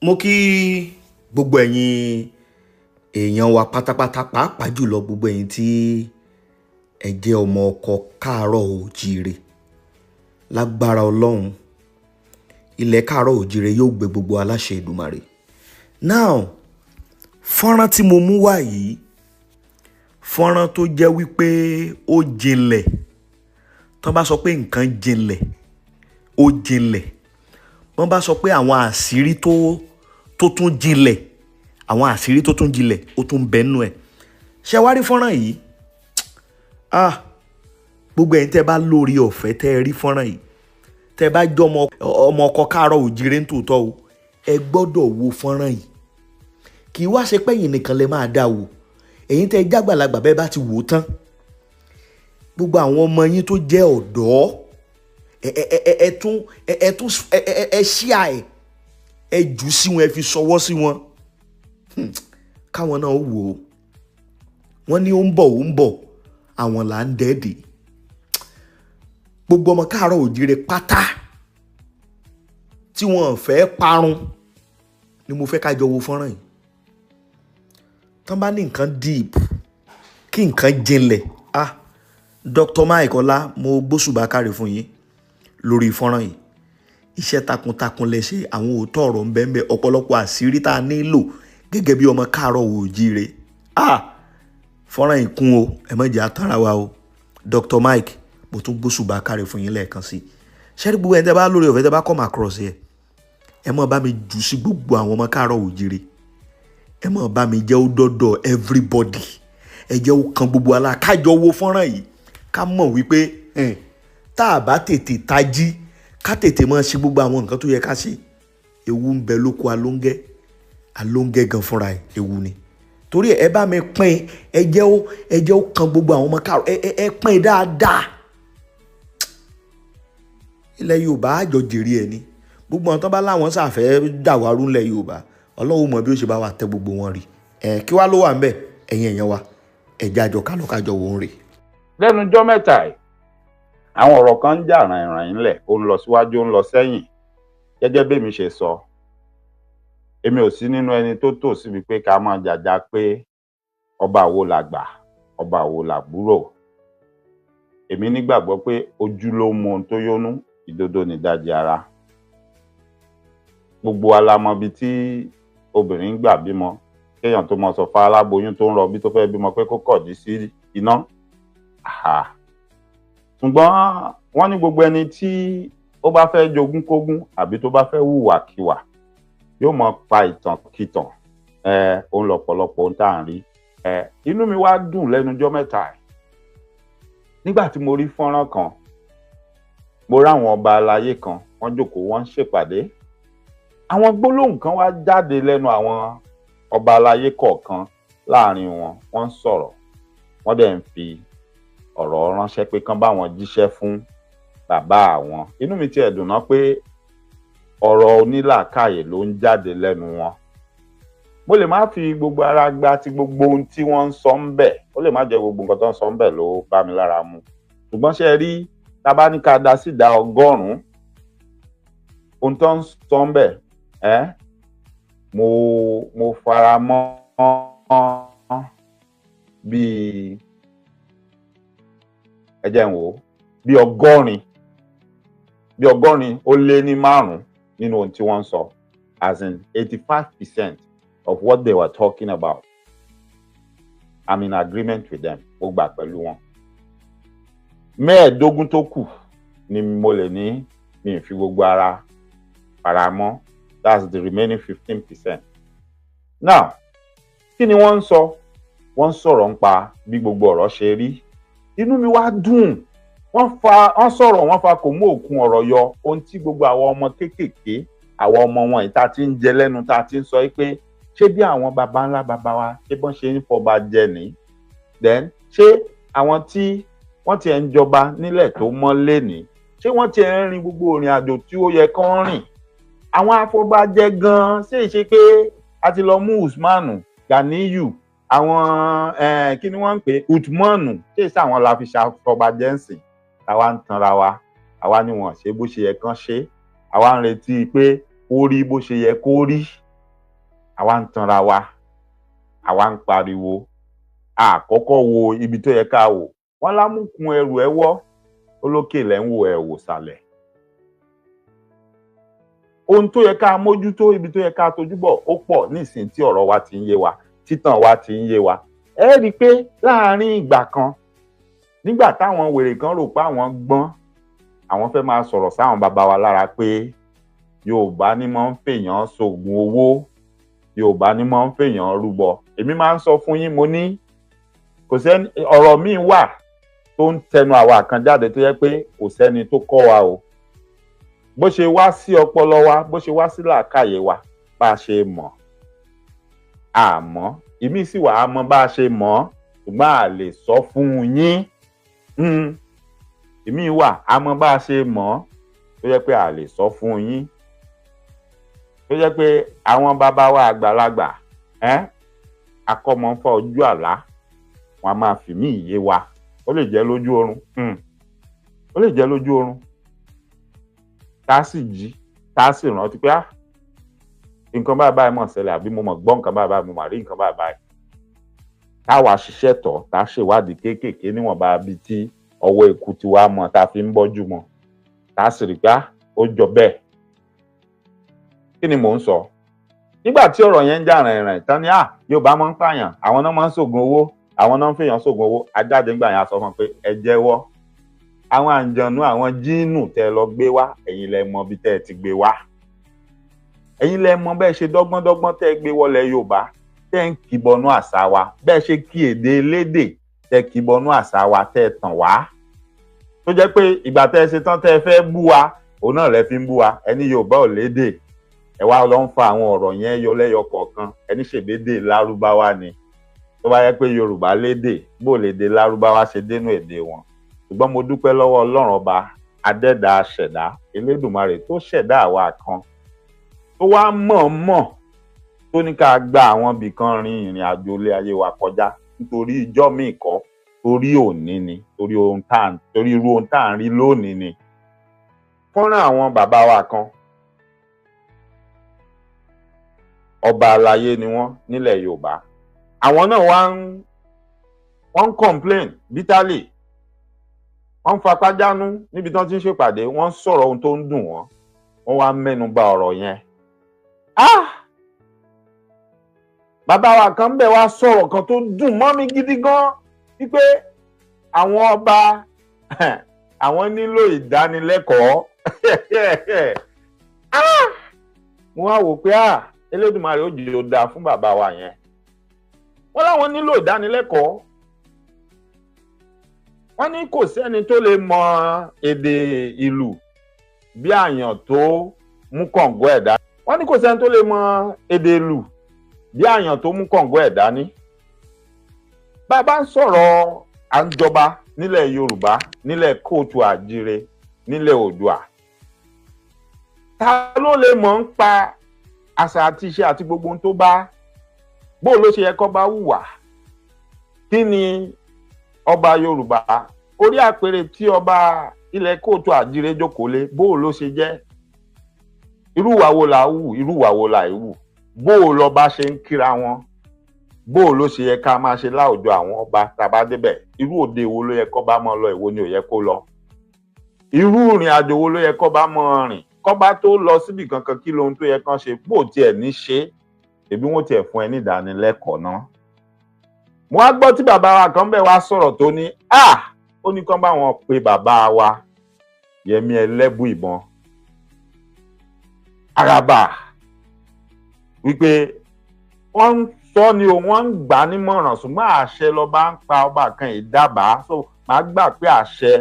mo kí gbogbo ẹ̀yin èèyàn wa pátápátá pàápàá jùlọ gbogbo ẹ̀yin tí ẹ jẹ́ ọmọ ọkọ káàárọ̀ òjíire. Lágbára Ọlọ́run ilẹ̀ káàárọ̀ òjíire yóò gbé gbogbo aláṣẹ Èdùmàrè. Now fọ́nrán tí mo mú wá yìí fọ́nrán tó jẹ́ wípé ó jinlẹ̀. Tán bá sọ pé nǹkan jinlẹ̀ ó jinlẹ̀. Wọ́n bá sọ pé àwọn àṣírí tó tún jinlẹ̀ àwọn àṣírí tó tún jinlẹ̀ ó tún bẹ́nu ẹ̀. Ṣé wá rí fọ́nrán yìí? Gbogbo ẹ̀yin tẹ́ bá lórí ọ̀fẹ́ tẹ́ rí fọ́nrán yìí tẹ́ bá jọ ọmọ ọkọ káàárọ̀ òjíire ń tòótọ́ o ẹ gbọ́dọ̀ wo fọ́nrán yìí. Kì í wá ṣe pé ẹ̀yin nìkan lè máa dá wò. Ẹ̀yin tẹ́ jágbàlagbà bẹ́ẹ̀ bá ti wò tán gbogbo àwọn ọmọ yín tó jẹ́ ọ̀dọ́ ẹ ṣíà ẹ jù sí wọn ẹ fi ṣọwọ́ sí wọn káwọn náà wò ó. Wọ́n ní ó ń bọ̀ àwọn là ń dẹ́ẹ̀dẹ̀. Gbogbo ọmọ káàárọ̀ òjíire pátá tí wọ́n fẹ́ parun ni mo fẹ́ ká jọ wo fọ́nrán yìí. Tán bá ní nǹkan deep kí nǹkan jinlẹ̀ Dr. Mike Ọlá mo gbóṣùbà káre fún yín lórí fọ́nrán yìí. Iṣẹ́ takuntakun lẹ ṣe, àwọn òótọ́ ọ̀rọ̀ ń bẹ ńbẹ̀, ọ̀pọ̀lọpọ̀ àṣírí tá a nílò gẹ́gẹ́ bí ọmọ káàárọ̀ òjíire. Fọ́nrán yìí kún o, ẹ má jẹ́ àtàrà wa o. Dr. Mike mo tún gbóṣùbà káre fún yín lẹ́ẹ̀kan sí. Ṣẹ́rí gbogbo ẹni tẹ́ bá lórí ọ̀fẹ́ tẹ́ bá come across ẹ má bá mi jù sí gbogbo àwọn ọmọ káàárọ̀ òjíire. Ẹ má bá mi jẹ́ ó dọ́dọ̀ everybody. Ẹ jẹ́ ó kan gbogbo alá kájọ wo fọ́nrán yìí ká mọ̀ wípé tá a bá tètè tají ká tètè máa ṣe gbogbo àwọn nǹkan tó yẹ ká ṣe. Ewu ń bẹ lóko alóńgẹ́ gan fúnra ẹ̀ ewu ni. Torí ẹ bá mi pín ẹ jẹ́ ó kan gbogbo àwọn ọmọ káàárọ̀ ẹ pín dáadáa. Ilẹ̀ Yorùbá àjọ jèrè ẹ̀ ni gbogbo àwọn tó bá láwọn ṣàfẹ́ dàwárú ńlẹ̀ Yorùbá Ọlọ́run mọ̀ bí ó ṣe bá wa tẹ gbogbo wọn rí. Kí wá ló wà ń bẹ̀ ẹ̀yin èèyàn wa ẹ̀jẹ̀ àjọ kájọ wò ń rè. Lẹ́nu ọjọ́ mẹ́ta yìí àwọn ọ̀rọ̀ kan ń jà ràìnràìn ńlẹ̀ ó ń lọ síwájú ó ń lọ sẹ́yìn. Gẹ́gẹ́ bí èmi ṣe sọ èmi ò sí nínú ẹni tó tò síbi pé ká máa jàjà pé ọba wo làgbà ọba wo làbúrò. Èmi nígbàgbọ́ pé ojú ló mọ ohun tó yónú ìdodo nìdajì ara. Gbogbo wa la mọ ibi tí obìnrin ń gbà bímọ kéèyàn tó mọ sọ fún aláboyún tó ń rọbí tó fẹ́ bímọ pé kó kọ̀dí sí iná. Ṣùgbọ́n wọ́n ní gbogbo ẹni tí ó bá fẹ́ jogún kógún àbí tó bá fẹ́ hùwàkiwà yóò mọ pa ìtàn kìtàn. Òun lọ̀pọ̀lọpọ̀ ohun tá à ń rí. Inú mi wá dùn lẹ́nu ọjọ́ mẹ́ta nígbà tí mo rí fọ́nrán kan. Mo rí àwọn ọba aláyé kan wọ́n jókòó wọ́n ń ṣèpàdé. Àwọn gbólóhùn kan wá jáde lẹ́nu àwọn ọba aláyé kọ̀ọ̀kan láàrin wọn wọ́n ń sọ̀rọ̀ wọ́n dẹ̀ ń fi ọ̀rọ̀ ránṣẹ́ pé kán bá wọn jíṣẹ́ fún bàbá àwọn. Inú mi tiẹ̀ dùn ná pé ọ̀rọ̀ onílàákàyè ló ń jáde lẹ́nu wọn. Mo lè má fi gbogbo ara gba ti gbogbo ohun tí wọ́n ń sọ ń bẹ̀. Ó lè má jẹ́ gbogbo nǹkan tó ń sọ ń bẹ̀ ló bá mi lára mu. Ṣùgbọ́n ṣe rí tá bá ní ká dá sí ìdá 100 ohun tó ń sọ ń bẹ̀ mo fara mọ́ bíi ẹ jẹ́ n wò bí 100 ó lé ní 5 nínú ohun tí wọ́n ń sọ, as in 85% of what they were talking about. I'm in agreement with them. Mo gbà pẹ̀lú wọn. 15 tó kù ni mo lè ní mi fi gbogbo ara fara mọ́. That's the remaining 15%. Now kí ni wọ́n ń sọ? Wọ́n ń sọ̀rọ̀ nípa bí gbogbo ọ̀rọ̀ ṣe rí. Inú mi wá dùn. Wọ́n sọ̀rọ̀ wọ́n fa kò mú òkun ọ̀rọ̀ yọ. Ohun tí gbogbo àwọn ọmọ kéékèèké àwọn ọmọ wọn ìta ti ń jẹ lẹ́nu tá ti ń sọ pé ṣé bí àwọn baba ńlá baba wa ṣé bọ́n ṣe ń fọba jẹ ní. Then ṣé àwọn tí wọ́n ti ń jọba nílẹ̀ tó mọ́ lénìí ṣé wọ́n ti ń rin gbogbo ìrìn àjò tí ó yẹ kán rìn. Àwọn afọbajẹ gan ṣé ìṣe pé a ti lọ mú Usmanu Ganiyu àwọn kí ni wọ́n ń pè Uthmanu ṣé ìṣe àwọn la fi ṣàfọbajẹ ń sìn. Àwa ń tanra wa àwa ni wọ́n ṣe bó ṣe yẹ kán ṣe àwa ń retí pé ó rí bó ṣe yẹ kó rí. àwa ń tanra wa, àwa ń pariwo, àkọ́kọ́ wo ibi tó yẹ ká wò. Wọ́n lámùkún ẹrù ẹwọ́, olókè lẹ́ ń wo ẹ wò sàlẹ̀. Ohun tó yẹ ká mójútó, ibi tó yẹ ká tojú bọ̀ ó pọ̀ nísìnyí tí ọ̀rọ̀ wa ti ń yé wa, títàn wa ti ń yé wa. Ẹ rí i pé láàárín ìgbà kan, nígbà táwọn wèrè kan rò pé àwọn gbọ́n, àwọn fẹ́ máa sọ̀rọ̀ sáwọn bàbá wa lára pé Yorùbá ní máa ń fèèyàn ṣògùn owó, Yorùbá ní máa ń fèèyàn rúbọ. Èmi máa ń sọ fún yín, mo ní kò sẹ́ni, ọ̀rọ̀ míì wà tó ń tẹnu àwa kan jáde tó yẹ pé kò sẹ́ni tó kọ́ wa o. Bó ṣe wá sí ọpọlọ wa, bó ṣe wá sí làákàyè wa, bá a ṣe mọ̀ àmọ́, ìmí sì wà á mọ̀ bá a ṣe mọ̀, ṣùgbọ́n a lè sọ fún yín. Ìmí wà á mọ̀ bá a ṣe mọ̀ tó yẹ pé a lè sọ fún yín. Tó yẹ pé àwọn bàbá wa àgbàlagbà, akọ́mọ ń fọ́ ojú àlá, wọn a máa fìmí ìyé wa. Ó lè jẹ́ lójú oorun, ó lè jẹ́ lójú oorun. Tá sì jí, tá sì rántí pé nǹkan báyìí báyìí mọ̀ ṣẹlẹ̀, àbí mo mọ̀ gbọ́ nǹkan báyìí báyìí, mo mà rí nǹkan báyìí báyìí. Táwa ṣiṣẹ́ tọ̀, tá ṣèwádìí kéékèèké níwọ̀nba bí tí ọwọ́ eku ti wá mọ̀, tá fi ń bọ́jú mọ́, tá sì rí pé ó jọ bẹ́ẹ̀. Kí ni mò ń sọ? Nígbà tí ọ̀rọ̀ yẹn ń jà rìnrìn tán ni Yorùbá máa ń pààyàn, àwọn náà máa ń ṣògùn owó, àwọn náà ń fèèyàn ṣògùn owó. Ajáde ńgbà yẹn a sọ fún pé ẹ jẹ́wọ́. Àwọn àǹjọ̀nú, àwọn jíìnù tẹ́ lọ gbé wá, ẹ̀yin lẹ mọ̀ bí tẹ́ ti gbé wá. Ẹ̀yin lẹ mọ̀ bẹ́ẹ̀ ṣe dọ́gbọ́n tẹ́ gbé wọlé Yorùbá, tẹ́ ń kìbọnú àṣà wa, bẹ́ẹ̀ ṣe kí èdè elédè tẹ́ kìbọnú àṣà wa, tẹ́ tàn wá. Tó jẹ́ pé ìgbà tẹ́ ṣe tán tẹ́ fẹ́ bú wa, òun náà lẹ fi ń bú wa. Ẹni Yorùbá ò lédè, ẹ wá lọ ń fa àwọn ọ̀rọ̀ yẹn yọ lẹ́yọ kọ̀ọ̀kan. Ẹni ṣèbédè Lárúbáwá ni. Tó bá yẹ pé Yorùbá lédè, bó lè dé Lárúbáwá ṣe dénú èdè wọn. Ṣùgbọ́n mo dúpẹ́ lọ́wọ́ Ọlọ́run ọba adẹ́dàá ṣẹ̀dá, Elédùmarè tó ṣẹ̀dá àwa kan, tó wá mọ̀ọ́mọ̀ tó ní ká gba àwọn ibì kan rin ìrìn àjò ilé ayé wa kọjá nítorí ìjọ́ míì kọ́, torí òní ni, torí irú ohun tá à ń rí lónìí ni. Fọ́nrán àwọn bàbá wa kan, ọba aláyé ni wọ́n nílẹ̀ Yorùbá. Àwọn náà wọ́n ń complain bitterly. Wọ́n ń fapá jánú níbi tí wọ́n ti ń ṣèpàdé, wọ́n ń sọ̀rọ̀ ohun tó ń dùn wọ́n. Wọ́n wá mẹ́nu bà ọ̀rọ̀ yẹn. Bàbá wa kan bẹ̀ wá sọ̀rọ̀ kan tó dùn mọ́ mi gidi gan, wípé àwọn ọba àwọn nílò ìdánilẹ́kọ̀ọ́. Mo wá wò pé Elédùmarè ó jẹ́ ó dáa fún bàbá wa yẹn. Wọ́n láwọn nílò ìdánilẹ́kọ̀ọ́. Wọ́n ní kò sẹ́ni tó lè mọ èdè ìlú bí àyàn tó mú kọ̀ǹgọ́ ẹ̀ dání. Wọ́n ní kò sẹ́ni tó lè mọ èdè ìlú bí àyàn tó mú kọ̀ǹgọ́ ẹ̀ dání. Bàbá ń sọ̀rọ̀ àjọba nílẹ̀ Yorùbá, nílẹ̀ Kóòtù Àjíire, nílẹ̀ Oòduà. Ta ló lè mọ̀ ń pa àṣà àti ìṣe àti gbogbo ohun tó bá, bó ló ṣe yẹ kó bá hùwà? Kí ni ọba Yorùbá, orí àpèrè tí ọba ilẹ̀ Kóòtù Àjíire jókòó lé, bó ló ṣe jẹ́? Irú ìwà wo là hù, irú ìwà wo là hù? Bó lọba ṣe ń kíra wọn? Bó ló ṣe yẹ ká máa ṣe láwùjọ àwọn ọba tàbá débẹ̀? Irú òde wo ló yẹ kó bá mọ́ lọ, èwo ni ò yẹ kó lọ? Irú ìrìn àjò wo ló yẹ kó bá mọ́ rìn? Kó bá tó lọ síbi kankan, kí lohun tó yẹ kán ṣe? Bó tiẹ̀ ní ṣe, èbí wọ́n tiẹ̀ fún ẹ ní ìdánilẹ́kọ̀ọ́ náà. Mo wá gbọ́ tí bàbá wa kan bẹ̀ wá sọ̀rọ̀ tó ní ó ní kán bá wọn pe bàbá wa Yẹmí Ẹlẹ́bùìbọn Àràbà, wípé wọ́n ń sọ ni o, wọ́n ń gbà nímọ̀ràn, ṣùgbọ́n àṣẹ lọ́ba ń pa, ọba kan ìdábàá. So màá gbà pé àṣẹ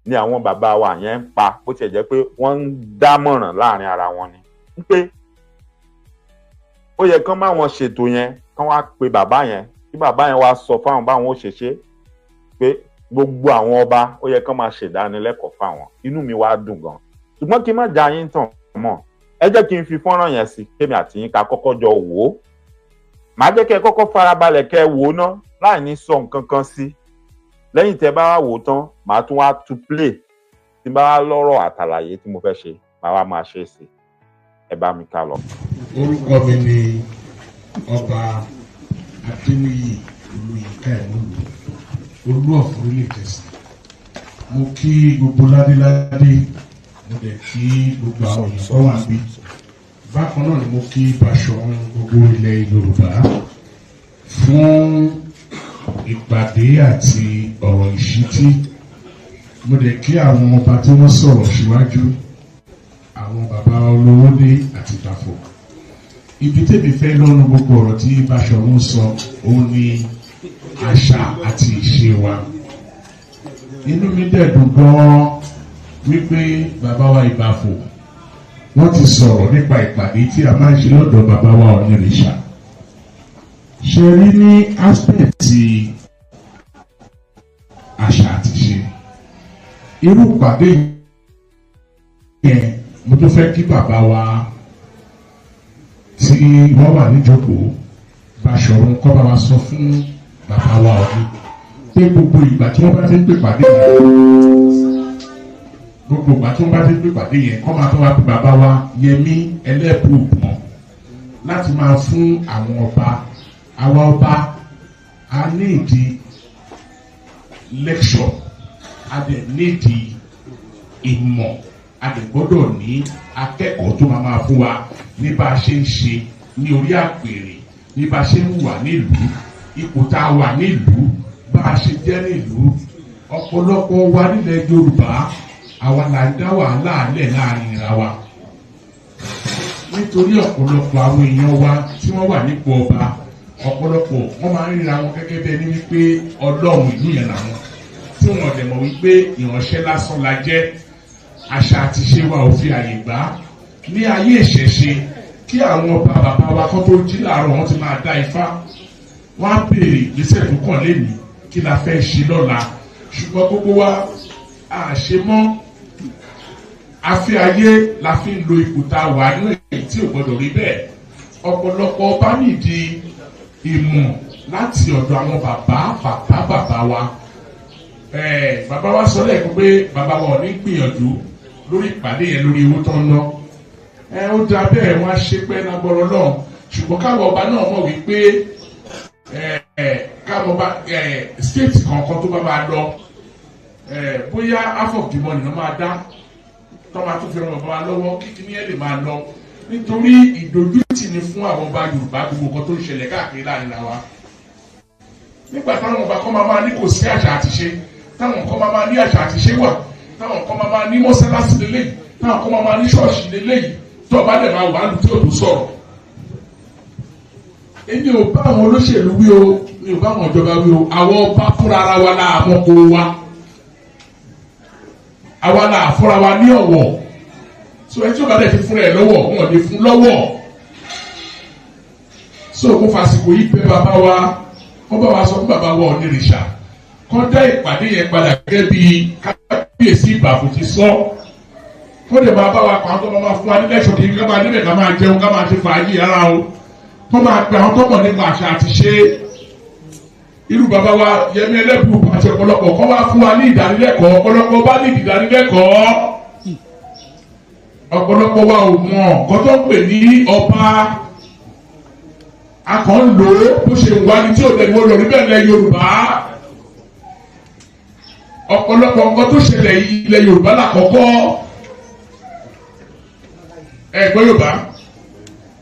ni àwọn bàbá wa yẹn ń pa, bó tiẹ̀ jẹ́ pé wọ́n ń dámọ̀ràn láàrin ara wọn ni. Wípé ó yẹ kán bá wọn ṣètò yẹn, kán wá pe bàbá yẹn, kí bàbá yẹn wá sọ fáwọn báwọn ó ṣe ṣe, pé gbogbo àwọn ọba ó yẹ kán máa ṣèdánilẹ́kọ̀ọ́ fáwọn. Inú mi wá dùn gan. Ṣùgbọ́n kí n má já yín tàn mọ́, ẹ jẹ́ kí n fi fọ́nrán yẹn sí, kémi àti yín ká kọ́kọ́ jọ wò ó. Màá jẹ́ kẹ́ kọ́kọ́ farabalẹ̀ kẹ́ wò ó ná, láì ní sọ nǹkan kan sí. Lẹ́yìn tẹ́ bá wá wò ó tán, màá tún wá tú play. Tí bá wá lọ́rọ̀ àtàlàyé tí mo fẹ́ ṣe, màá wá máa ṣe sí. ẹ bá mi ká lọ. Orúkọ mi ni Ọba Adéníyì Olúyìká Ẹ̀mọ́lú, Olú of Orílẹ̀ Ìjẹ̀ṣà. Mo kí gbogbo ládéládé, mo dẹ̀ kí gbogbo àwọn èèyàn tó wà níbí. Bákan náà ni mo kí Baṣọ̀run gbogbo ilẹ̀ Yorùbá fún ìpàdé àti ọ̀rọ̀ ìṣítí. Mo dẹ̀ kí àwọn ọba tí wọ́n sọ̀rọ̀ síwájú, àwọn bàbá Olówódé àti Bàfọ̀. Ibi tèmi fẹ́ lọ́nu gbogbo ọ̀rọ̀ tí Baṣọ̀run sọ, òun ni àṣà àti ìṣe wa. Inú mi dẹ̀ dùn gan-an wípé bàbá wa Ìbàfọ̀ wọ́n ti sọ̀rọ̀ nípa ìpàdé tí a máa ń ṣe lọ́dọ̀ bàbá wa Ọ̀nìrìṣà. Ṣe rí ní aspect àṣà àti ìṣe. Irú ìpàdé yẹn mo tó fẹ́ kí bàbá wa tí wọ́n wà níjókòó Baṣọ̀run kọ́ bá wa sọ fún bàbá wa Ọ̀nì pé gbogbo ìgbà tí wọ́n bá ti ń pè pàdé yẹn kọ́ máa tó wá pé bàbá wa Yẹmí Ẹlẹ́bùúbọn láti máa fún àwọn ọba, àwa ọba a ní ìdí lecture, a dẹ̀ ní ìdí ìmọ̀, a dẹ̀ gbọ́dọ̀ ní akẹ́kọ̀ọ́ tó máa fún wa ní bá a ṣe ń ṣe ní orí àpèrè, ní bá a ṣe ń wà nílùú, ipò tá a wà nílùú, bá a ṣe jẹ́ nílùú. Ọ̀pọ̀lọpọ̀ wa nílẹ̀ Yorùbá àwa là ń dá wàhálà alẹ́ láàrin ìra wa nítorí ọ̀pọ̀lọpọ̀ àwọn èèyàn wa tí wọ́n wà nípò ọba, ọ̀pọ̀lọpọ̀ wọ́n máa ń ríra wọn gẹ́gẹ́ bẹ́ẹ̀ ní wípé ọlọ́run ìlú yẹn làwọn, tí wọ́n dẹ̀ mọ̀ wípé ìránṣẹ́ lásán la jẹ́. Àṣà àti ìṣe wa ò fi àyè gbà ní ayé ìṣẹ̀ṣe kí àwọn ọba bàbá wa kọ́ tó jí láàárọ̀ wọn ti máa dá ifá, wọ́n á béèrè ìgbésẹ̀ tó kàn lẹ́nu kí la fẹ́ ṣe lọ́la. Ṣùgbọ́n gbogbo wa àṣe mọ́, àfi ayé la fi ń lo ipò tá a wà ní èyí tí ò gbọdọ̀ rí bẹ́ẹ̀. Ọ̀pọ̀lọpọ̀ ọba nídìí ìmọ̀ láti ọ̀dọ̀ àwọn bàbá wa. Bàbá wa sọ lẹ́ẹ̀kan pé bàbá wa ò ní gbìyànjú lórí ìpàdé yẹn lórí owó tó ń ná. Ó dá bẹ́ẹ̀ wọ́n á ṣe pẹ́ lágbọ́rọ̀ náà, ṣùgbọ́n káwọn ọba náà mọ̀ wípé káwọn ọba state kọ̀ọ̀kan tó bá máa lọ bóyá half of the money ló máa dá tó máa tún fi ràn bàbá wa lọ́wọ́ kíkíní ẹ̀ lè máa lọ, nítorí ìdójútì ni fún àwọn ọba Yorùbá gbogbo nǹkan tó ń ṣẹlẹ̀ káàkiri láàrin wa. Nígbà táwọn ọba kan máa ní kò sí àṣà àti ṣe, táwọn kan máa ní àṣà àti ṣe wà, táwọn kan máa ní mọ́sálásí lélẹ́yìí, táwọn kan máa ní ṣọ́ọ̀ṣì lélẹ́yìí, tó ọba dẹ̀ máa wà á lù tí ò tó sọ̀rọ̀. Èmi ò bá àwọn olóṣèlú wí o, mi ò bá àwọn ìjọba wí o, àwọn ọba fúnra ara wa láàmọ́ kó wa, àwa là fúnra wa ní ọ̀wọ̀. So ẹ tí ó bá dẹ̀ ti fúnra ẹ̀ lọ́wọ́ wọn lè fún lọ́wọ́. So mo fàsìkò yìí pé bàbá wa wọ́n bá wa sọ fún bàbá wa Ọ̀nìrìṣà kọ́ dá ìpàdé yẹn padà gẹ́gẹ́ bí kábíyèsí Ìbàfọ̀ ti sọ. Kó lè máa bá wa pa àwọn tó máa fún wa nílẹ̀ ṣòkè ká máa níbẹ̀ ká máa jẹun ká máa ṣe fàájì ara o. Kó máa pe àwọn tó mọ̀ nípa àṣà àti ṣe. Irú bàbá wa Yẹmí Ẹlẹ́bùúbọn àti ọ̀pọ̀lọpọ̀ kọ́ wá fún wa ní ìdánilẹ́kọ̀ọ́, ọ̀pọ̀lọpọ̀ bá ní ìdánilẹ́kọ̀ọ́. Ọ̀pọ̀lọpọ̀ wa ò mọ̀ nǹkan tó ń pè ní ọba, a kàn ń lò ó bó ṣe wà ní tí ò tẹ̀lé wọn lọ níbẹ̀ lẹ Yorùbá. Ọ̀pọ̀lọpọ̀ nǹkan tó ṣẹlẹ̀ ilẹ̀ Yorùbá lákọ̀ọ́kọ́ ẹ̀gbọ́n Yorùbá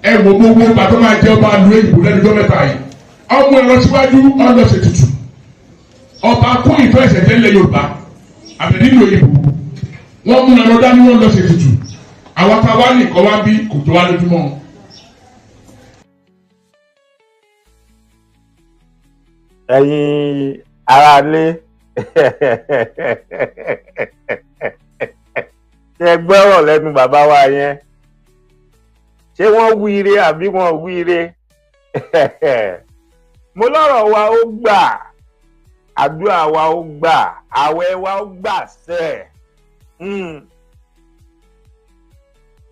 ẹ wo gbogbo ìgbà tó máa jẹ ọba lu èyìnbó lẹ́nu ọjọ́ mẹ́ta yìí, ọmọ ẹ̀rọ síwájú ọ̀nà ṣe tutù ọba kún ìfẹ́ ẹ̀sẹ̀ tẹ́lẹ̀ Yorùbá àbẹ̀ nínú òyìnbó wọ́n mú ẹ̀rọ dání wọ́n lọ ṣe tutù, àwọn táwa nìkan wá bí kò tó wá lójúmọ́. Ẹ̀yin aráalé ṣe gbọ́rọ̀ lẹ́nu bàbá wa yẹn, ṣé wọ́n wíire àbí wọ́n wíire? Mo lọ́rọ̀ wa ó gbà, àdúrà wa ó gbà, àwẹ̀ wa ó gbà sẹ́.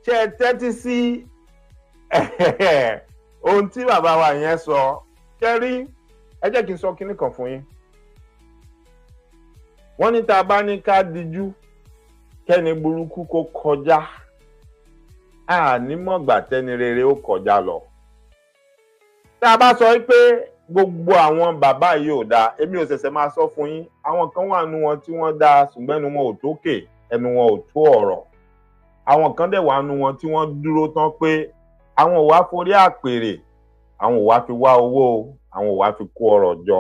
Ṣé ẹ tẹ́tí sí ohun tí bàbá wa yẹn sọ? Ṣé rí, ẹ jẹ́ kí n sọ kinní kan fún yín. Wọ́n ní tá a bá ní ká dijú kẹ́ni burúkú kó kọjá, ànímọ̀gbà tẹ́ni rere ó kọjá lọ. Tá a bá sọ pé gbogbo àwọn bàbá yìí ò dáa, èmi ò ṣẹ̀ṣẹ̀ máa sọ fún yín, àwọn kan wà nínú wọn tí wọ́n dáa ṣùgbọ́n ẹnu wọn ò tókè, ẹnu wọn ò tó ọ̀rọ̀. Àwọn kan dẹ̀ wà nínú wọn tí wọ́n dúró tán pé àwọn ò wá forí àpèrè, àwọn ò wá fi wá owó, àwọn ò wá fi kó ọrọ̀ jọ.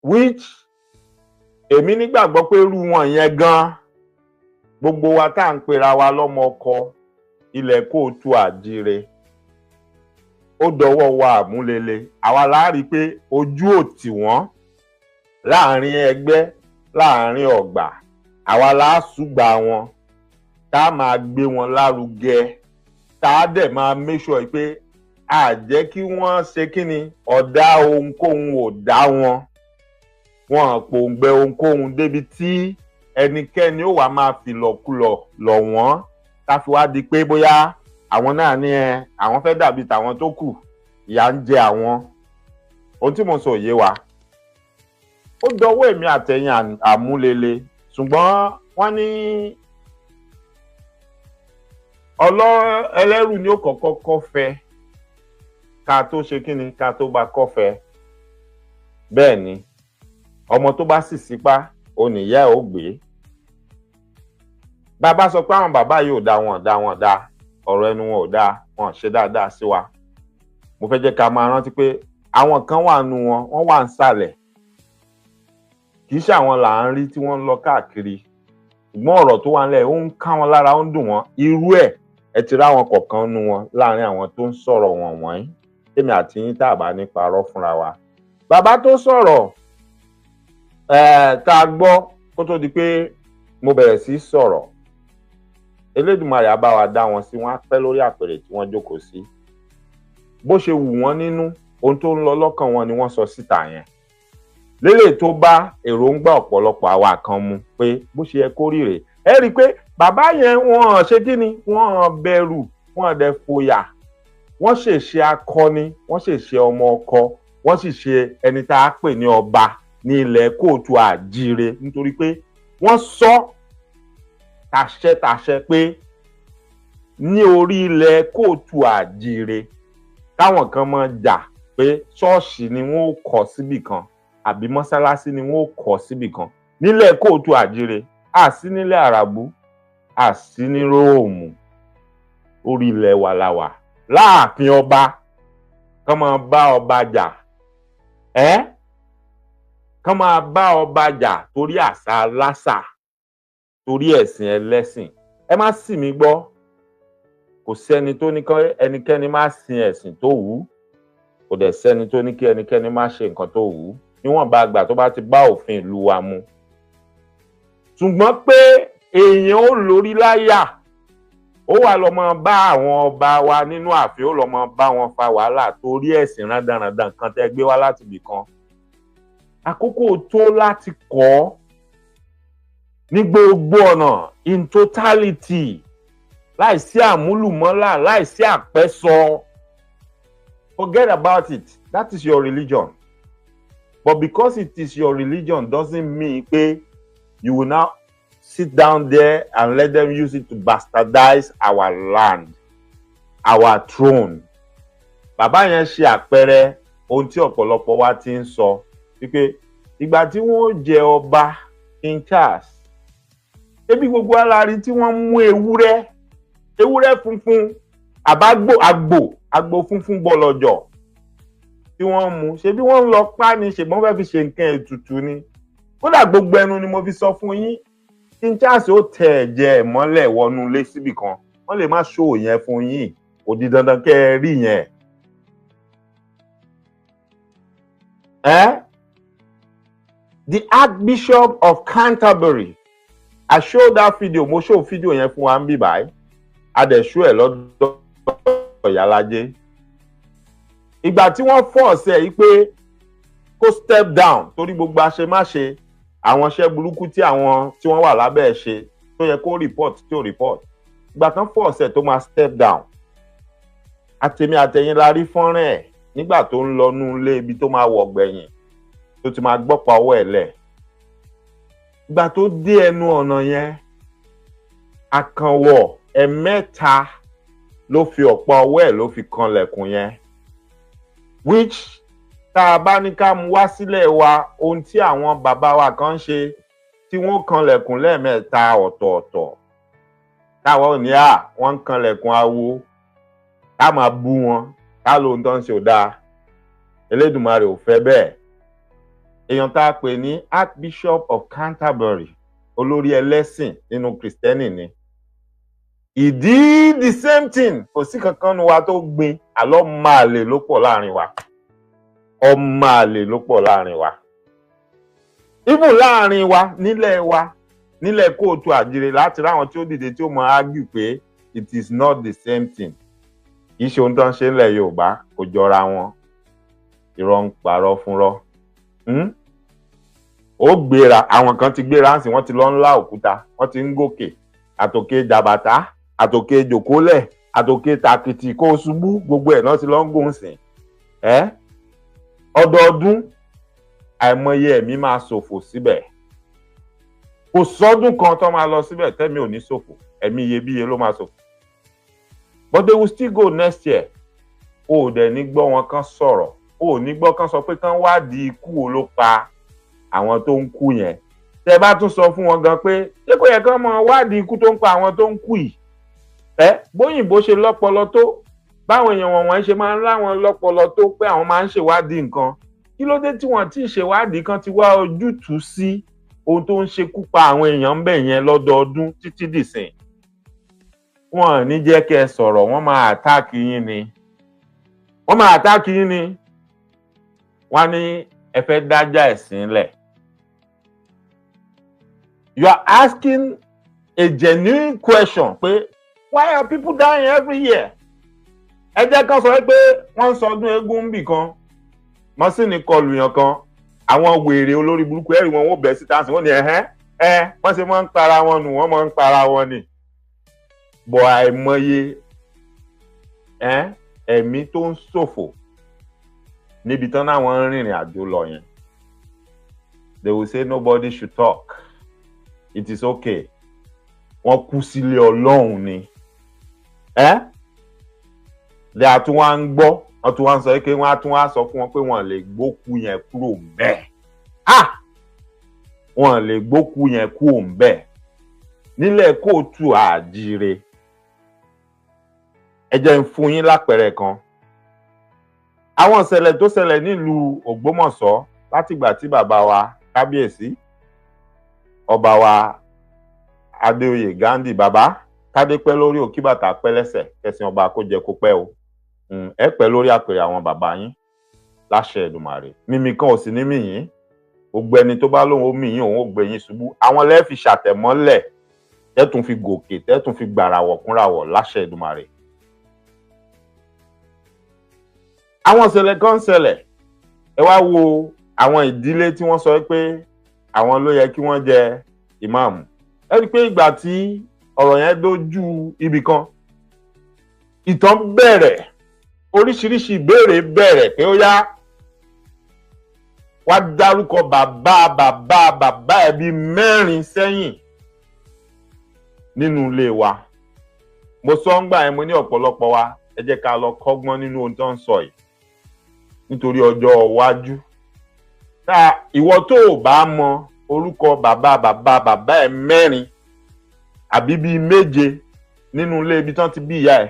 Which èmi nígbàgbọ́ pé irú wọn yẹn gan gbogbo wa tá à ń pera wa lọ́mọ ọkọ ilẹ̀ Kóòtù Àjíire ó dọwọ́ wa àmúlele. Àwa la rí pé ojú ò tì wọ́n láàrin ẹgbẹ́, láàrin ọ̀gbà. Àwa la ṣùgbà wọn, tá a máa gbé wọn lárugẹ, tá a dẹ̀ máa make sure pé a jẹ́ kí wọ́n ṣe kíni ọ̀dá ohunkóhun ò dá wọn. Wọn pòǹgbẹ ohunkóhun débi tí ẹnikẹ́ni ó wá máa fi lọ̀kulọ̀ lọ̀ wọ́n tá fi wá di pé bóyá àwọn náà ní àwọn fẹ́ dàbí tàwọn tó kù, ìyà ń jẹ àwọn. Ohun tí mo sọ yé wa. Ó dọwọ́ èmi àtẹ̀yìn àmúlele, ṣùgbọ́n wọ́n ní ẹlẹ́rù ni ó kọ́kọ́ kọ́fẹ́ ká tó ṣe kíni ká tó bá kọ́fẹ́. Bẹ́ẹ̀ ni ọmọ tó bá sì sípá òun nìyá ẹ̀ ó gbé. Bàbá sọ pé àwọn bàbá yìí ò dá wọn dá ọ̀rọ̀ ẹnu wọn ò dá wọn ṣe dáadáa sí wa. Mo fẹ́ jẹ́ ká máa rántí pé àwọn kan wà nù wọn, wọ́n wà nísàlẹ̀. Kì í ṣe àwọn là ń rí tí wọ́n ń lọ káàkiri. Ṣùgbọ́n ọ̀rọ̀ tó wà nílẹ̀ ó ń ká wọn lára, ó ń dùn wọ́n. Irú ẹ̀ ẹ ti ráwọn kọ̀ọ̀kan nù wọn láàrin àwọn tó ń sọ̀rọ̀ wọn wọ̀nyí. Èmi àti yín tá a bá ní parọ́ fúnra wa. Bàbá tó sọ̀rọ̀ tá a gbọ́ kó tó di pé mo bẹ̀rẹ̀ sí sọ̀rọ̀. Elédùmarè á bá wa dá wọn sí, wọ́n á pẹ́ lórí àpèrè tí wọ́n jókòó sí. Bó ṣe wù wọ́n nínú, ohun tó ń lọ lọ́kàn wọn ni wọ́n sọ síta yẹn. Lélè tó bá èròǹgbà ọ̀pọ̀lọpọ̀ àwa kan mu pé bó ṣe yẹ kó rí rèé. Ẹ rí i pé bàbá yẹn wọ́n ṣe kí ni, wọ́n bẹ̀rù, wọ́n dẹ̀ fòyà. Wọ́n ṣèṣe akọni, wọ́n ṣèṣe ọmọ ọkọ, wọ́n sì ṣe ẹni tá a pè ní ọba ní ilẹ̀ Kóòtù Àjíire nítorí pé wọ́n sọ tàṣẹ pé ní orí ilẹ̀ Kóòtù Àjíire táwọn kan máa jà pé ṣọ́ọ̀ṣì ni wọ́n ó kọ́ síbì kan àbí mọ́sálásí ni wọ́n ó kọ́ síbì kan nílẹ̀ Kóòtù Àjíire. Àsí nílẹ̀ Àràbù, àsí ní Róòmù, orí ilẹ̀ wa la wà. Láàfin ọba kán máa bá ọba jà, kán máa bá ọba jà torí àṣà lásà, torí ẹ̀sìn ẹlẹ́sìn. Ẹ má sì mí gbọ́, kò sẹ́ni tó ní kí ẹnikẹ́ni má sin ẹ̀sìn tó wù ú, kò dẹ̀ sẹ́ni tó ní kí ẹnikẹ́ni má ṣe nǹkan tó wù ú, níwọ̀nba àgbà tó bá ti bá òfin ìlú wa mu. Ṣùgbọ́n pé èèyàn ó lórí láyà, ó wà lọ máa bá àwọn ọba wa nínú ààfin, ó lọ máa bá wọn fa wàhálà torí ẹ̀sìn rádaràdàn kan tẹ́ gbé wá láti ibì kan. Àkókò tó láti kọ́ ní gbogbo ọ̀nà, in totality, láìsí àmúlùmọ́là, láìsí àpẹ́sọ. Forget about it. That is your religion. But because it is your religion doesn't mean pé you will now sit down there and let them use it to bastardize our land, our throne. Bàbá yẹn ṣe àpẹẹrẹ ohun tí ọ̀pọ̀lọpọ̀ wa ti ń sọ wípé ìgbà tí wọ́n jẹ ọba King Charles, ebi gbogbo alárí tí wọ́n mú ewúrẹ́ funfun àgbò funfun bọ̀lọ̀jọ̀ tí wọ́n mú, ṣe bí wọ́n lọ pa ni, ṣùgbọ́n fẹ́ fi ṣe nǹkan ètùtù ni. Kódà gbogbo ẹnu ni mo fi sọ fún yín, King Charles ó tẹ ẹ̀jẹ̀ mọ́lẹ̀ wọnú ilé síbì kan, wọ́n lè má ṣòwò yẹn fún yín, kò di dandan kẹ́ ẹ rí yẹn. The Archbishop of Canterbury, I showed that video, mo show video yẹn fún wa ń bí báyìí, a dẹ̀ show ẹ̀ lọ́dọ̀ Ìyálájé. Ìgbà tí wọ́n force ẹ̀ yìí pé kó step down torí gbogbo àṣemáṣe àwọn iṣẹ́ burúkú tí àwọn tí wọ́n wà lábẹ́ ẹ̀ ṣe tó yẹ kó report tí ò report. Ìgbà tán force ẹ̀ tó máa step down. Àtèmi àtẹ̀yìn la rí fọ́nrán ẹ̀ nígbà tó ń lọ nú ilé ibi tó máa wọ̀ gbẹ̀yìn tó ti máa gbọ́pa ọwọ́ ẹ̀ lẹ̀. Ìgbà tó dé ẹnu ọ̀nà yẹn, àkànwọ̀ ẹ̀mẹ́ta ló fi ọ̀pá ọwọ́ ẹ̀ ló fi kanlẹ̀kùn yẹn, which tá a bá ní ká mú wá sílẹ̀ wa ohun tí àwọn bàbá wa kan ṣe tí wọ́n kanlẹ̀kùn lẹ́ẹ̀mẹ́ta ọ̀tọ̀ọ̀tọ̀ táwọn ò ní wọ́n ń kanlẹ̀kùn awo ká máa bú wọn ká lóhun tó ń ṣe ò dáa. Elédùmarè ò fẹ́ bẹ́ẹ̀. Èèyàn tá a pè ní Archbishop of Canterbury, olórí ẹlẹ́sìn nínú Kristẹni ni. Ìdí the same thing, kò sí kankan nu wa tó gbin, àlọ́ máa lè ló pọ̀ láàrin wa. Ọmọ àlè ló pọ̀ láàrin wa. Even láàrin wa, nílẹ̀ kóòtù àjíire láti ráwọn tí ó dìde tí ó mọ argue pé it is not the same thing. Kì í ṣe ohun tó ń ṣe nílẹ̀ Yorùbá, kò jọra wọn. Irọ́ ń parọ́ fúnrọ́. Ó gbéra, àwọn kan ti gbéra ń sìn, wọ́n ti lọ ńlá òkúta, wọ́n ti ń gòkè, àtòkè jàbàtà, àtòkè jòkólẹ̀, àtòkè tàkìtì kó ṣubú, gbogbo ẹ̀ náà ti lọ ń gòun sìn. Ọdọọdún àìmọye ẹ̀mí máa ṣòfò síbẹ̀. Kò sọ́dún kan tó máa lọ síbẹ̀ tẹ́mi ò ní ṣòfò, ẹ̀mí iyebíye ló máa ṣòfò. But they will still go next year. O ò dẹ̀ ní gbọ́ wọn kan sọ̀rọ̀, o ò ní gbọ́ kan sọ pé kán wádìí ikú wo ló pa àwọn tó ń kú yẹn. Tẹ́ bá tún sọ fún wọn gan pé ṣé kò yẹ kán mọ wádìí ikú tó ń pa àwọn tó ń kú yìí. Bóyìnbó ṣe lọ́pọlọ tó, báwọn èèyàn wọ̀nyí ṣe máa ń láwọn lọ́pọlọ tó pé àwọn máa ń ṣèwádìí nǹkan. Kí ló dé tí wọ́n ti ṣèwádìí kan ti wá ojútùú sí ohun tó ń ṣekú pa àwọn èèyàn ń bẹ̀ yẹn lọ́dọọdún títí dìsìn? Wọ́n ò ní jẹ́ kẹ́ ẹ sọ̀rọ̀, wọ́n máa àtáàkì yín ni. Wọ́n máa àtáàkì yín ni. Wọ́n ní ẹ fẹ́ dájà ẹ̀sìn lẹ̀. You are asking a genuine question pé why are people dying every year? Ẹ jẹ́ kán sọ pé wọ́n ń sọdún eégún níbì kan, mọ́sìnì kọlù yàn kan, àwọn wèrè olórí burúkú ẹ̀rí wọn wọ́n bẹ̀ síta sí wọ́n ní wọ́n ṣe máa ń para wọn nù, wọ́n máa ń para wọn ni. Bọ̀ àìmọye ẹ̀mí tó ń ṣòfò níbi tán náwọn ń rìnrìn àjò lọ yẹn. They will say nobody should talk. It is okay. Wọ́n kú sílé Ọlọ́run ni. Lẹ́ àtún wá ń gbọ́, wọ́n tún wá ń sọ pé wọ́n á tún wá sọ fún wọn pé wọ́n lè gbókú yẹn kúrò ńbẹ̀. Wọ́n lè gbókú yẹn kúrò ńbẹ̀. Nílẹ̀ kóòtù àjíire. Ẹ jẹ́ n fún yín lápẹẹrẹ kan. Àwọn ìṣẹ̀lẹ̀ tó ṣẹlẹ̀ nílùú Ògbómọ̀ṣọ́ látìgbà tí bàbá wa kábíyèsí ọba wa Adéoyè Ghandi bàbá kádé pẹ́ lórí òkí bàtà pẹ́ lẹ́sẹ̀ kẹsìn ọba kó jẹ kó pẹ́ o. Ẹ pẹ́ lórí àpèrè àwọn bàbá yín láṣẹ Èdùmàrè. Mímí kan ò sí ní mìyín. Gbogbo ẹni tó bá lóun ó mìyín òun ó gbé yín ṣubú. Àwọn lẹ́ẹ̀ fi ṣàtẹ̀mọ́lẹ̀ tẹ́tùn fi gòkè tẹ́tùn fi gbàràwọ̀ kúnràwọ̀ láṣẹ Èdùmàrè. Àwọn ìṣẹ̀lẹ̀ kan ṣẹlẹ̀. Ẹ wá wo àwọn ìdílé tí wọ́n sọ pé àwọn ló yẹ kí wọ́n jẹ ìmáàmù. Ẹ rí pé ìgbà tí ọ̀rọ̀ yẹn dójú ibì kan, ìtàn bẹ̀rẹ̀, oríṣiríṣi ìbéèrè bẹ̀rẹ̀ pé ó yá wá dárúkọ bàbá ẹbí mẹ́rin sẹ́yìn nínú ilé wa. Mo sọ ń gbà yẹn mo ní ọ̀pọ̀lọpọ̀ wa ẹ jẹ́ ká lọ kọ́gbọ́n nínú ohun tó ń sọ yìí nítorí ọjọ́ iwájú. Ìwọ tó ò bá mọ orúkọ bàbá ẹ mẹ́rin àbí bíi méje nínú ilé ibi tán ti bí ìyá ẹ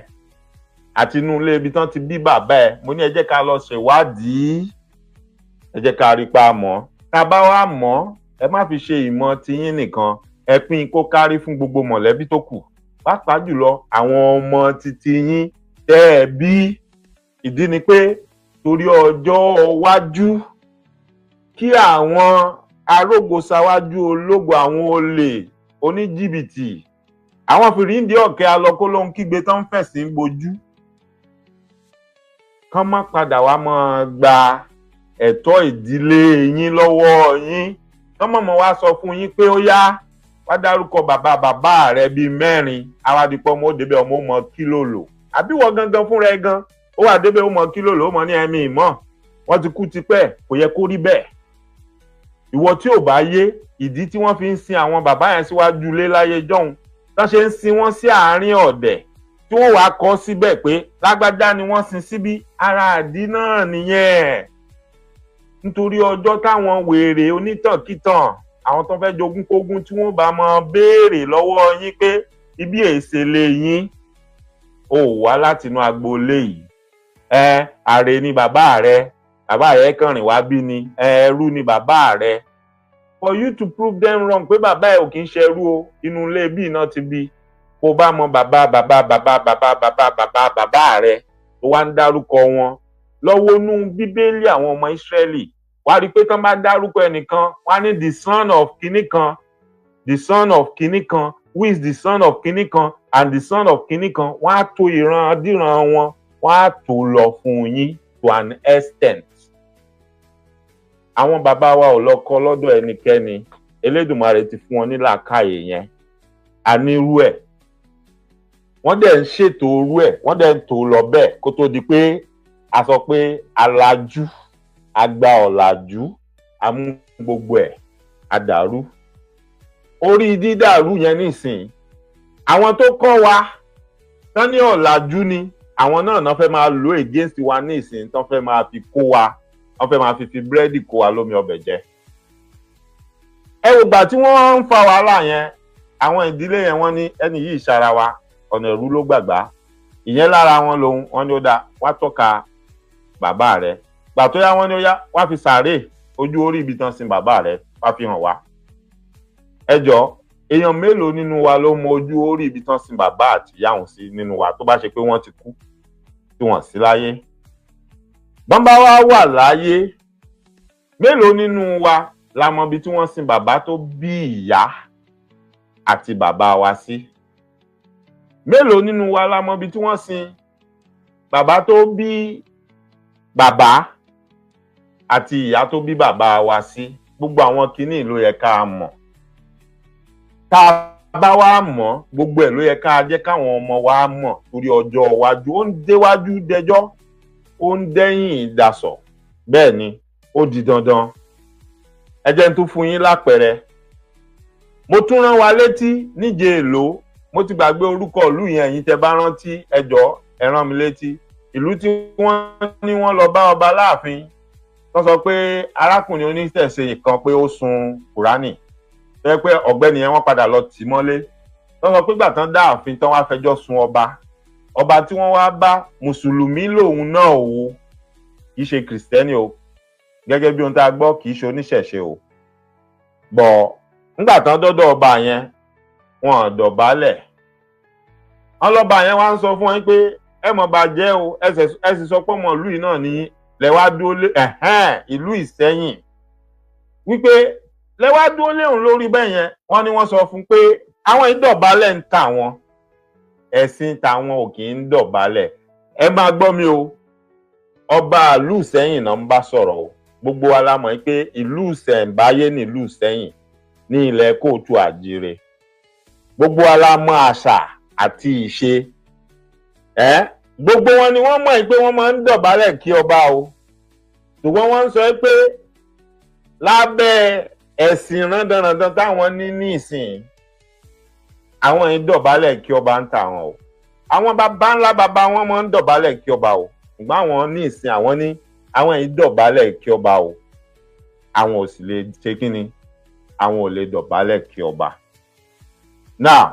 àti inú ilé ibi tán ti bí bàbá ẹ, mo ní ẹ jẹ́ ká lọ ṣèwádìí, ẹ jẹ́ ká rí pa mọ̀. Tá bá wá mọ̀, ẹ má fi ṣe ìmọ̀ tiyín nìkan, ẹ pín kó kárí fún gbogbo mọ̀lẹ́bí tó kù, pàápàá jùlọ àwọn ọmọ titi yín tẹ́ ẹ bí. Ìdí ni pé torí ọjọ́ iwájú kí àwọn arógosáwájú ológo, àwọn olè oníjìbìtì, àwọn fìríǹdì ọ̀kẹ́ alọ́kó ló ń kígbe tán fẹ̀sìn bojú, kán má padà wá máa gba ẹ̀tọ́ ìdílé yín lọ́wọ́ yín. Kán mọ̀mọ́ wá sọ fún yín pé ó yá wá dárúkọ bàbá rẹ bíi mẹ́rin, awádìpọ̀ ọmọ òdebẹ̀ ọmọ mọ kílò lò. Àbí wọ́n gangan fúnra ẹ gan ó wà débẹ̀ ó mọ kílò lò, ó mọ ní ẹ̀mí ìmọ̀, wọ́n ti kú tipẹ́, kò yẹ kó rí bẹ́ẹ̀. Ìwọ tí ò bá yé ìdí tí wọ́n fi ń sin àwọn bàbá yẹn síwájú ilé láyé jọ́hun tán ṣe ń sin wọ́n sí àárín ọ̀dẹ̀ tí wọ́n wàá kọ síbẹ̀ pé lágbájá ni wọ́n sin síbí, ara àdí náà nìyẹn. Nítorí ọjọ́ táwọn wèrè onítànkítàn, àwọn tó fẹ́ jogún kógún, tí wọ́n bá máa béèrè lọ́wọ́ yín pé ibi èsèlè yín ò wá látinú agboolé yìí, àrè ni bàbá rẹ kàn rìn wá bí ni, ẹrú ni bàbá rẹ. For you to prove them wrong pé bàbá ẹ ò kì í ṣẹrú o, inú ilé bí iná ti bí, kó bá mọ bàbá rẹ tó wá ń dárúkọ wọn lọ́wọ́ nú bíbélì àwọn ọmọ Ísírẹ́lì. Wá rí pé tán bá dárúkọ ẹnìkan, wá ní the son of kinní kan, the son of kinní kan, who is the son of kinní kan and the son of kinní kan, wọ́n á tó ìrandíran wọn, wọ́n á tó lọ fún yín to an extent. Àwọn bàbá wa ò lọ́kọ lọ́dọ̀ ẹnikẹ́ni, Elédùmarè ti fún wọn ní làákàyè yẹn, ànírú ẹ̀. Wọ́n dẹ̀ ń ṣètò orú ẹ̀, wọ́n dẹ̀ ń tò lọ bẹ́ẹ̀ kó tó di pé a sọ pé alájú, àgbà ọ̀làjú, amú gbogbo ẹ̀ àdàrú. Orí dídàrú yẹn nísìnyí, àwọn tó kọ́ wa tán ní ọ̀làjú ni, àwọn náà fẹ́ máa lò against wa nísìnyí, tán fẹ́ máa fi kó wa, wọ́n fẹ́ máa fi búrẹ́dì kó wa lómi ọbẹ̀ jẹ. Ẹ wò gbà tí wọ́n ń fa wàhálà yẹn, àwọn ìdílé yẹn wọ́n ní ẹni yìí ṣara wa, ọ̀nà ẹ̀rú ló gbàgbá. Ìyẹn lára wọn lòun, wọ́n ní ó dá wá tọ́ka bàbá rẹ̀. Gbà tó yá wọ́n ní ó yá wá fi sàárè ojú orí ibi tán sin bàbá rẹ̀ wá fi hàn wá. Ẹ jọ̀ọ́, èèyàn mélòó nínú wa ló mọ ojú orí ibi tán sin bàbá àti ìyá òun sí nínú wa, tó bá ṣe pé wọ́n ti kú tí wọ́n sí láyé? Bọ́n bá wá wà láyé, mélòó nínú wa la mọ ibi tí wọ́n sin bàbá tó bí ìyá àti bàbá wa sí? Mélòó nínú wa la mọ ibi tí wọ́n sin bàbá tó bí bàbá àti ìyá tó bí bàbá wa sí? Gbogbo àwọn kinní ló yẹ ká mọ̀. Tá a bá wá mọ̀, gbogbo ẹ̀ ló yẹ ká jẹ́ káwọn ọmọ wa mọ̀, torí ọjọ́ iwájú ó ń déwájú dẹjọ́, ó ń dẹ́yìn ìdàsọ̀. Bẹ́ẹ̀ ni, ó di dandan. Ẹ jẹ́ n tún fún yín lápẹẹrẹ. Mo tún rán wa létí níje èlò, mo ti gbàgbé orúkọ ìlú yẹn, ẹ̀yin tẹ́ bá rántí ẹ jọ̀ọ́ ẹ rán mi létí. Ìlú tí wọ́n ní wọ́n lọ bá ọba láàfin, wọ́n sọ pé arákùnrin oníṣẹ̀ṣe kan pé ó sun Kùránì, tó yẹ pé ọ̀gbẹ́ni yẹn wọ́n padà lọ tì mọ́lé. Wọ́n sọ pé gbà tán dá ààfin tán wá fẹjọ́ sun ọba tí wọ́n wá bá mùsùlùmí lòun náà o, kì í ṣe kìrìsìtẹ́nì o, gẹ́gẹ́ bí ohun tá a gbọ́, kì í ṣe oníṣẹ̀ṣe o. Bọ̀ nígbà tán dọ́dọ̀ ọba yẹn, wọn dọ̀bálẹ̀. Wọ́n lọ́ba yẹn wá ń sọ fún wọn pé ẹ mọ̀ bàjẹ́ o, ẹ sì sọ pé ọmọ ìlú yìí náà ní lẹ́wà dúró lé ìlú Ìṣẹ́yìn, wípé lẹ́wà dúró léhùn lórí bẹ́ẹ̀ yẹn. Wọ́n ní wọ́n sọ fún pé àwọn ìdọ̀bálẹ̀ ń tà wọn, ẹ̀sìn tàwọn ò kì í dọ̀bálẹ̀. Ẹ máa gbọ́ mi o, ọba ìlú Ìṣẹ́yìn náà ń bá sọ̀rọ̀ o. Gbogbo wa la mọ̀ pé ìlú Ìṣẹ̀ǹbáyé ní ìlú Ìṣẹ́yìn ní ilẹ̀ Kóòtù Àjíire. Gbogbo wa la mọ̀ àṣà àti ìṣe. Gbogbo wọn ni wọ́n mọ̀ pé wọ́n máa ń dọ̀bálẹ̀ kí ọba o. Ṣùgbọ́n wọ́n ń sọ pé lábẹ́ ẹ̀sìn rándanrandan táwọn ní ìsìn, àwọn ìdọ̀bálẹ̀ kí ọba ń tà wọn o. Àwọn bàbá ńlá bàbá wọn máa ń dọ̀bálẹ̀ kí ọba o. Ṣùgbọ́n àwọn ní ìsìn, àwọn ìdọ̀bálẹ̀ kí ọba o. Àwọn ò sì lè ṣe kí ni? Àwọn ò lè dọ̀bálẹ̀ kí ọba. Now,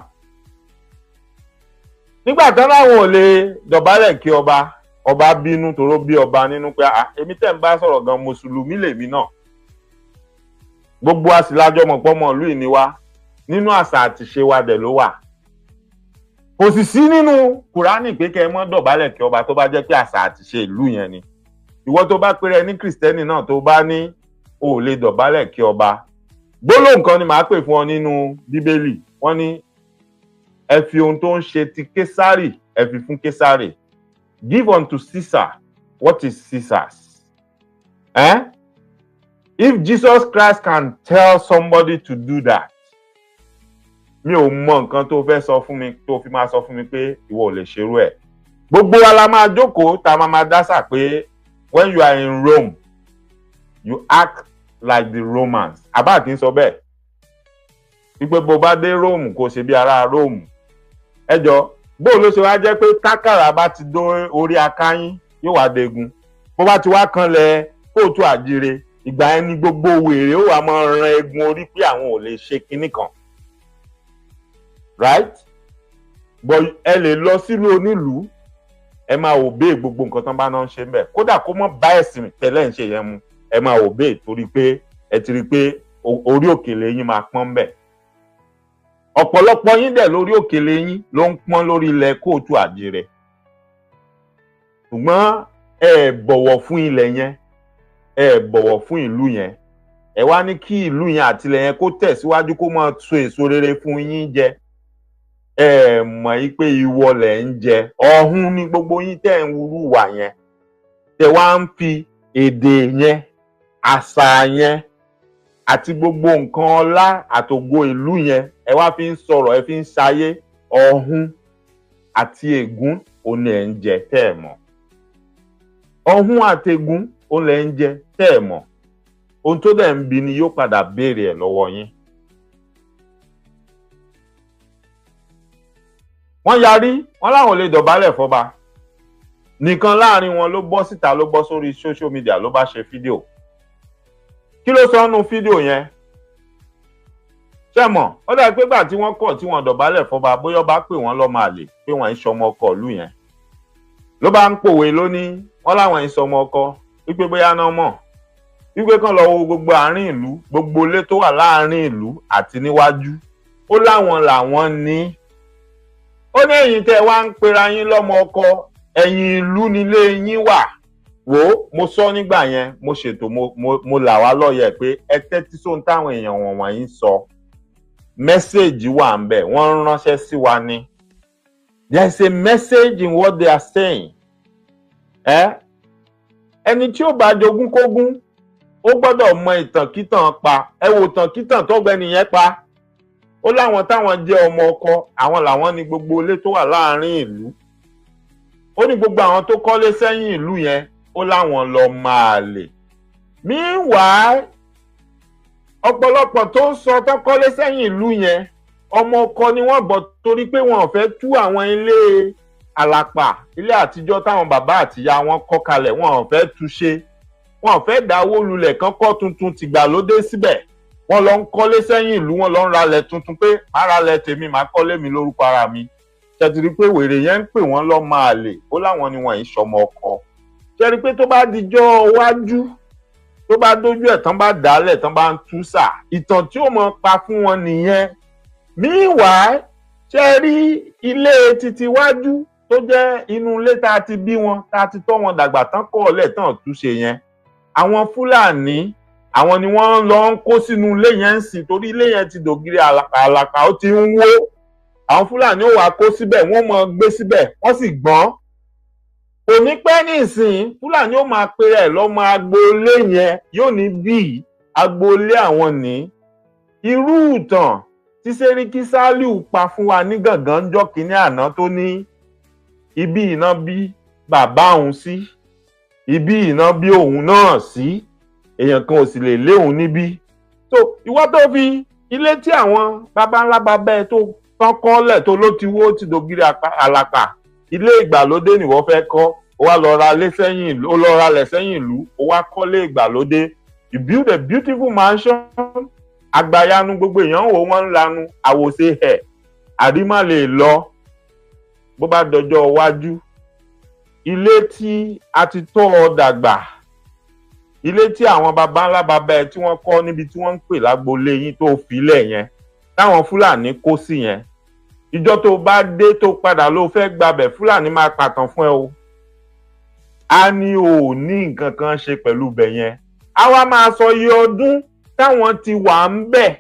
nígbà tán láwọn ò lè dọ̀bálẹ̀ kí ọba bínú toró bí ọba nínú pé èmi tẹ́ ń bá sọ̀rọ̀ gan mùsùlùmí lèmi náà. Gbogbo àsìlájọ́ mọ̀ pọ́mọ ìlú ìní wa, nínú àṣà àti ṣe wa dẹ̀ ló wà. Kò sì sí nínú Kùránì pé kẹ́ ẹ mọ́ dọ̀bálẹ̀ kí ọba tó bá jẹ́ pé àṣà àti ṣe ìlú yẹn ni. Ìwọ tó bá pèrè ní Kìrìsìtẹ́nì náà tó bá ní o ò lè dọ̀bálẹ̀ kí ọba, gbólóhùn kan ni màá pè fún ọ nínú Bíbélì. Wọ́n ní ẹ fi ohun tó ń ṣe ti Késárì ẹ fi fún Késárì. Give unto Caesar what is Caesar's. If Jesus Christ can tell somebody to do that, mi ò mọ nǹkan tó fẹ́ sọ fún mi tó fi máa sọ fún mi pé ìwọ ò lè ṣerú ẹ̀. Gbogbo wa la máa jókòó tá a máa dásà pé when you are in Rome, you act like the Romans. Àbá kì í sọ bẹ́ẹ̀. Wípé bó bá dé Rome kò ṣe bí ará Rome. ẹjọ́ bó ló ṣe wá jẹ́ pé tákàrà bá ti dó orí akáyín yóò wá degun bó bá ti wá kanlẹ̀ kóòtù àjíire ìgbà ẹni gbogbo wèrè ó wà máa ran egun orí pé àwọn ò lè ṣe kinní kan right but ẹ lè lọ sílùú onílùú ẹ máa obey gbogbo nǹkan tán bá náà ń ṣe mbẹ kódà kó mọ bá ẹ̀sìn tẹ́lẹ̀ ń ṣe yẹn mu ẹ máa obey torí pé ẹ ti rí i pé orí òkèlè yín máa pọ́n mbẹ ọ̀pọ̀lọpọ̀ yín dẹ̀ lórí òkèlè yín ló ń pọ́n lórí ilẹ̀ kóòtù àjíire ṣùgbọ́n ẹ bọ̀wọ̀ fún ilẹ̀ yẹn ẹ bọ̀wọ̀ fún ìlú yẹn ẹ wá ní kí ìlú yẹn àtìlẹ̀ yẹn kó tẹ̀síwájú kó máa so èso rere fún yín jẹ ẹ mọ̀ yí pé ìwọ lẹ̀ ń jẹ ọ̀hún ní gbogbo yín tẹ̀ ń wúrú wà yẹn tẹ̀ wá ń fi èdè yẹn àṣà yẹn àti gbogbo nǹkan ọlá àtògo ìlú yẹn ẹ wá fi ń sọ̀rọ̀ ẹ fi ń ṣayé ọ̀hún àti ègún òun ẹ̀ ń jẹ tẹ́ ẹ̀ mọ̀ ọ̀hún àtègún òun lẹ̀ ń jẹ tẹ́ ẹ̀ mọ̀ ohun tó dẹ̀ ń bi ni yóò padà béèrè ẹ̀ lọ́wọ́ yín. wọ́n yarí wọ́n láwọn lè dọ̀bálẹ̀ fọ́ba nìkan láàrin wọn ló bọ́ síta ló bọ́ sórí social media ló bá ṣe fídíò kí ló sọ nínú fídíò yẹn ṣé mọ̀ ó dà pé gbà tí wọ́n kọ̀ tí wọ́n dọ̀bálẹ̀ fọ́ba bóyá bá pè wọ́n lọ́mọ àlè pé wọ́n ń ṣọmọ ọkọ ìlú yẹn ló bá ń pòwe lónìí wọ́n láwọn ń ṣọmọ ọkọ wípé bóyá náà mọ̀ wípé kán lọ wo gbogbo àárín ìlú gbogbo ilé tó wà láàárín ìlú àti níwájú ó láwọn làwọn ní ó ní ẹ̀yin tẹ́ wá ń pera yín lọ́mọ ọkọ ẹ̀yìn ìlú nílé yín wà wò ó mo sọ nígbà yẹn mo ṣètò mo là wá lọ́yẹ̀ pé ẹ tẹ́tí sóhun táwọn èèyàn wọ̀nyí ń sọ mẹ́sẹ̀gì wà ń bẹ̀ wọ́n ń ránṣẹ́ sí wa ní there is a message in what they are saying ẹni tí ó bá jogún kógún ó gbọ́dọ̀ mọ ìtànkítàn pa ẹ wo ìtànkítàn tọ́gbẹ́ni yẹn pa ó láwọn táwọn jẹ́ ọmọ ọkọ àwọn làwọn ní gbogbo ilé tó wà láàárín ìlú ó ní gbogbo àwọn tó kọ́lé sẹ́yìn ìlú yẹn ó láwọn lọ máa lè meanwhile ọ̀pọ̀lọpọ̀ tó ń sọ tó kọ́lé sẹ́yìn ìlú yẹn ọmọ ọkọ ni wọ́n bọ̀ torí pé wọn ò fẹ́ tú àwọn ilé àlàpà ilé àtijọ́ táwọn bàbá àtìyá wọn kọ́ kalẹ̀ wọn ò fẹ́ tú ṣe wọn ò fẹ́ dáwó lulẹ̀ kán kọ́ tuntun tìgbàlódé síbẹ̀ wọ́n lọ ń kọ́lé sẹ́yìn ìlú wọn lọ ń ralẹ̀ tuntun pé má ralẹ̀ tèmi má kọ́lé mi lórúkọ ara mi ṣètìrí pé wèrè yẹn ń pè wọ́n lọ́ máa lè ó láwọn ni wọ́n ń ṣọmọ ọkọ ṣẹ́rí pé tó bá dijọ́ wájú tó bá dójú ẹ̀ tán bá dálẹ̀ tán bá ń tú sà ìtàn tí ó mọ pa fún wọn nìyẹn meanwhile ṣe rí ilé títí wájú tó jẹ́ inú ilé tá a ti bí wọn tá a ti tọ́ wọn dàgbà tán kọ́ ọ̀lẹ̀ tán túnṣe yẹn àwọn Fúlàní àwọn ni wọ́n lọ ń kó sínú ilé yẹn ń sìn torí ilé yẹn ti dògiri àlàpà ó ti ń wó àwọn Fúlàní ò wá kó síbẹ̀ wọ́n mọ gbé síbẹ̀ wọ́n sì gbọ́n kò ní pẹ́ nísìn Fúlàní ó máa pe ẹ̀ lọ́mọ agboolé yẹn yóò ní bí agboolé àwọn ní irú ìtàn tí Sẹ́ríkí Sàlíù pa fún wa ní Gàngán ńjọ́ kínní àná tó ní ibi iná bí bàbá òun sí ibi iná bí òun náà sí èèyàn kan ò sì lè lé òun níbí so ìwọ tó fi ilé tí àwọn baba ńlá bàbá ẹ tó kán kọ́lẹ̀ tó ló ti wó ti dògiri àlàpà ilé ìgbàlódé nìwọ fẹ́ kọ́ ó wá lọ ra lé sẹ́yìn ìlú ó lọ ra lẹ̀ sẹ́yìn ìlú ó wá kọ́lé ìgbàlódé you build a beautiful mansion àgbàyanu gbogbo èèyàn wò wọ́n ń lanu àwòṣe ẹ̀ àrímà lè lọ bó bá dọjọ́ iwájú ilé tí a ti tọ́ ọ dàgbà ilé tí àwọn baba ńlá baba ẹ tí wọ́n kọ́ níbi tí wọ́n ń pè lágboolé yín tó filẹ̀ yẹn táwọn Fúlàní kó sí yẹn ìjọ tó bá dé tó padà ló fẹ́ gbabẹ̀ Fúlàní máa pàtàn fún ẹ o a ní o ní nǹkan kan ṣe pẹ̀lú bẹ̀ yẹn a wá máa sọ iye ọdún táwọn ti wà ń bẹ̀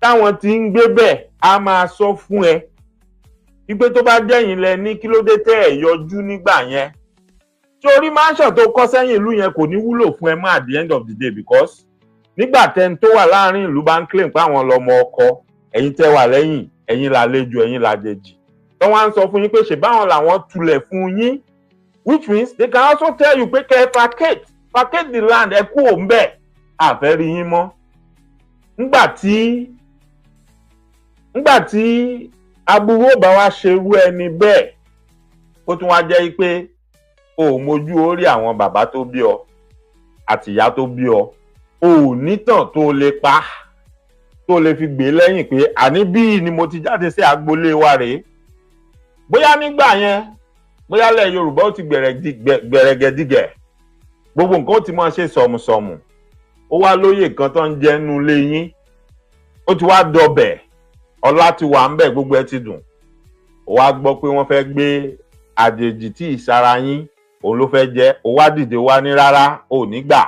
táwọn ti ń gbé bẹ̀ a máa sọ fún ẹ wípé tó bá jẹ́yìn lẹ ní kí ló dé tẹ́ ẹ̀ yọjú nígbà yẹn torí mansion tó kọ́ sẹ́yìn ìlú yẹn kò ní wúlò fún ẹ mọ́ at the end of the day because nígbà tẹ́ni tó wà láàrin ìlú bá ń claim pé àwọn lọmọ ọkọ ẹ̀yin tẹ́ wà lẹ́yìn ẹ̀yin làlejò ẹ̀yin làjèjì tó wá ń sọ fún yín pé ṣe báwọn làwọn tulẹ̀ fún yín which means they can also tell you pé kẹ́ ẹ vacate the land ẹ kú òun bẹ́ẹ̀ àfẹ́ rí yín mọ́ nígbà tí aburú ò bá wá ṣerú ẹni bẹ́ẹ̀ ó tún wá jẹ́ pé o ò mójú orí àwọn bàbá tó bí ọ àti ìyá tó bí ọ o ò nítàn tó lè pa tó lè fi gbé lẹ́yìn pé àní bí ni mo ti jáde sí agboolé wa rèé. Bóyá nígbà yẹn bóyá lẹ̀ Yorùbá ó ti gbẹ̀rẹ̀gẹ̀dígẹ̀ gbogbo nǹkan ó ti máa ṣe sọ̀mùsọ̀mù ó wá lóyè kan tó ń jẹ nínú ilé yín ó ti wá dọbẹ̀ ọlá ti wà ń bẹ̀ gbogbo ẹ ti dùn ó wá gbọ́ pé wọ́n fẹ́ gbé àjèjì tí ìsara yín òun ló fẹ́ jẹ́ ó wá dìde wá ní rárá ò ní gbà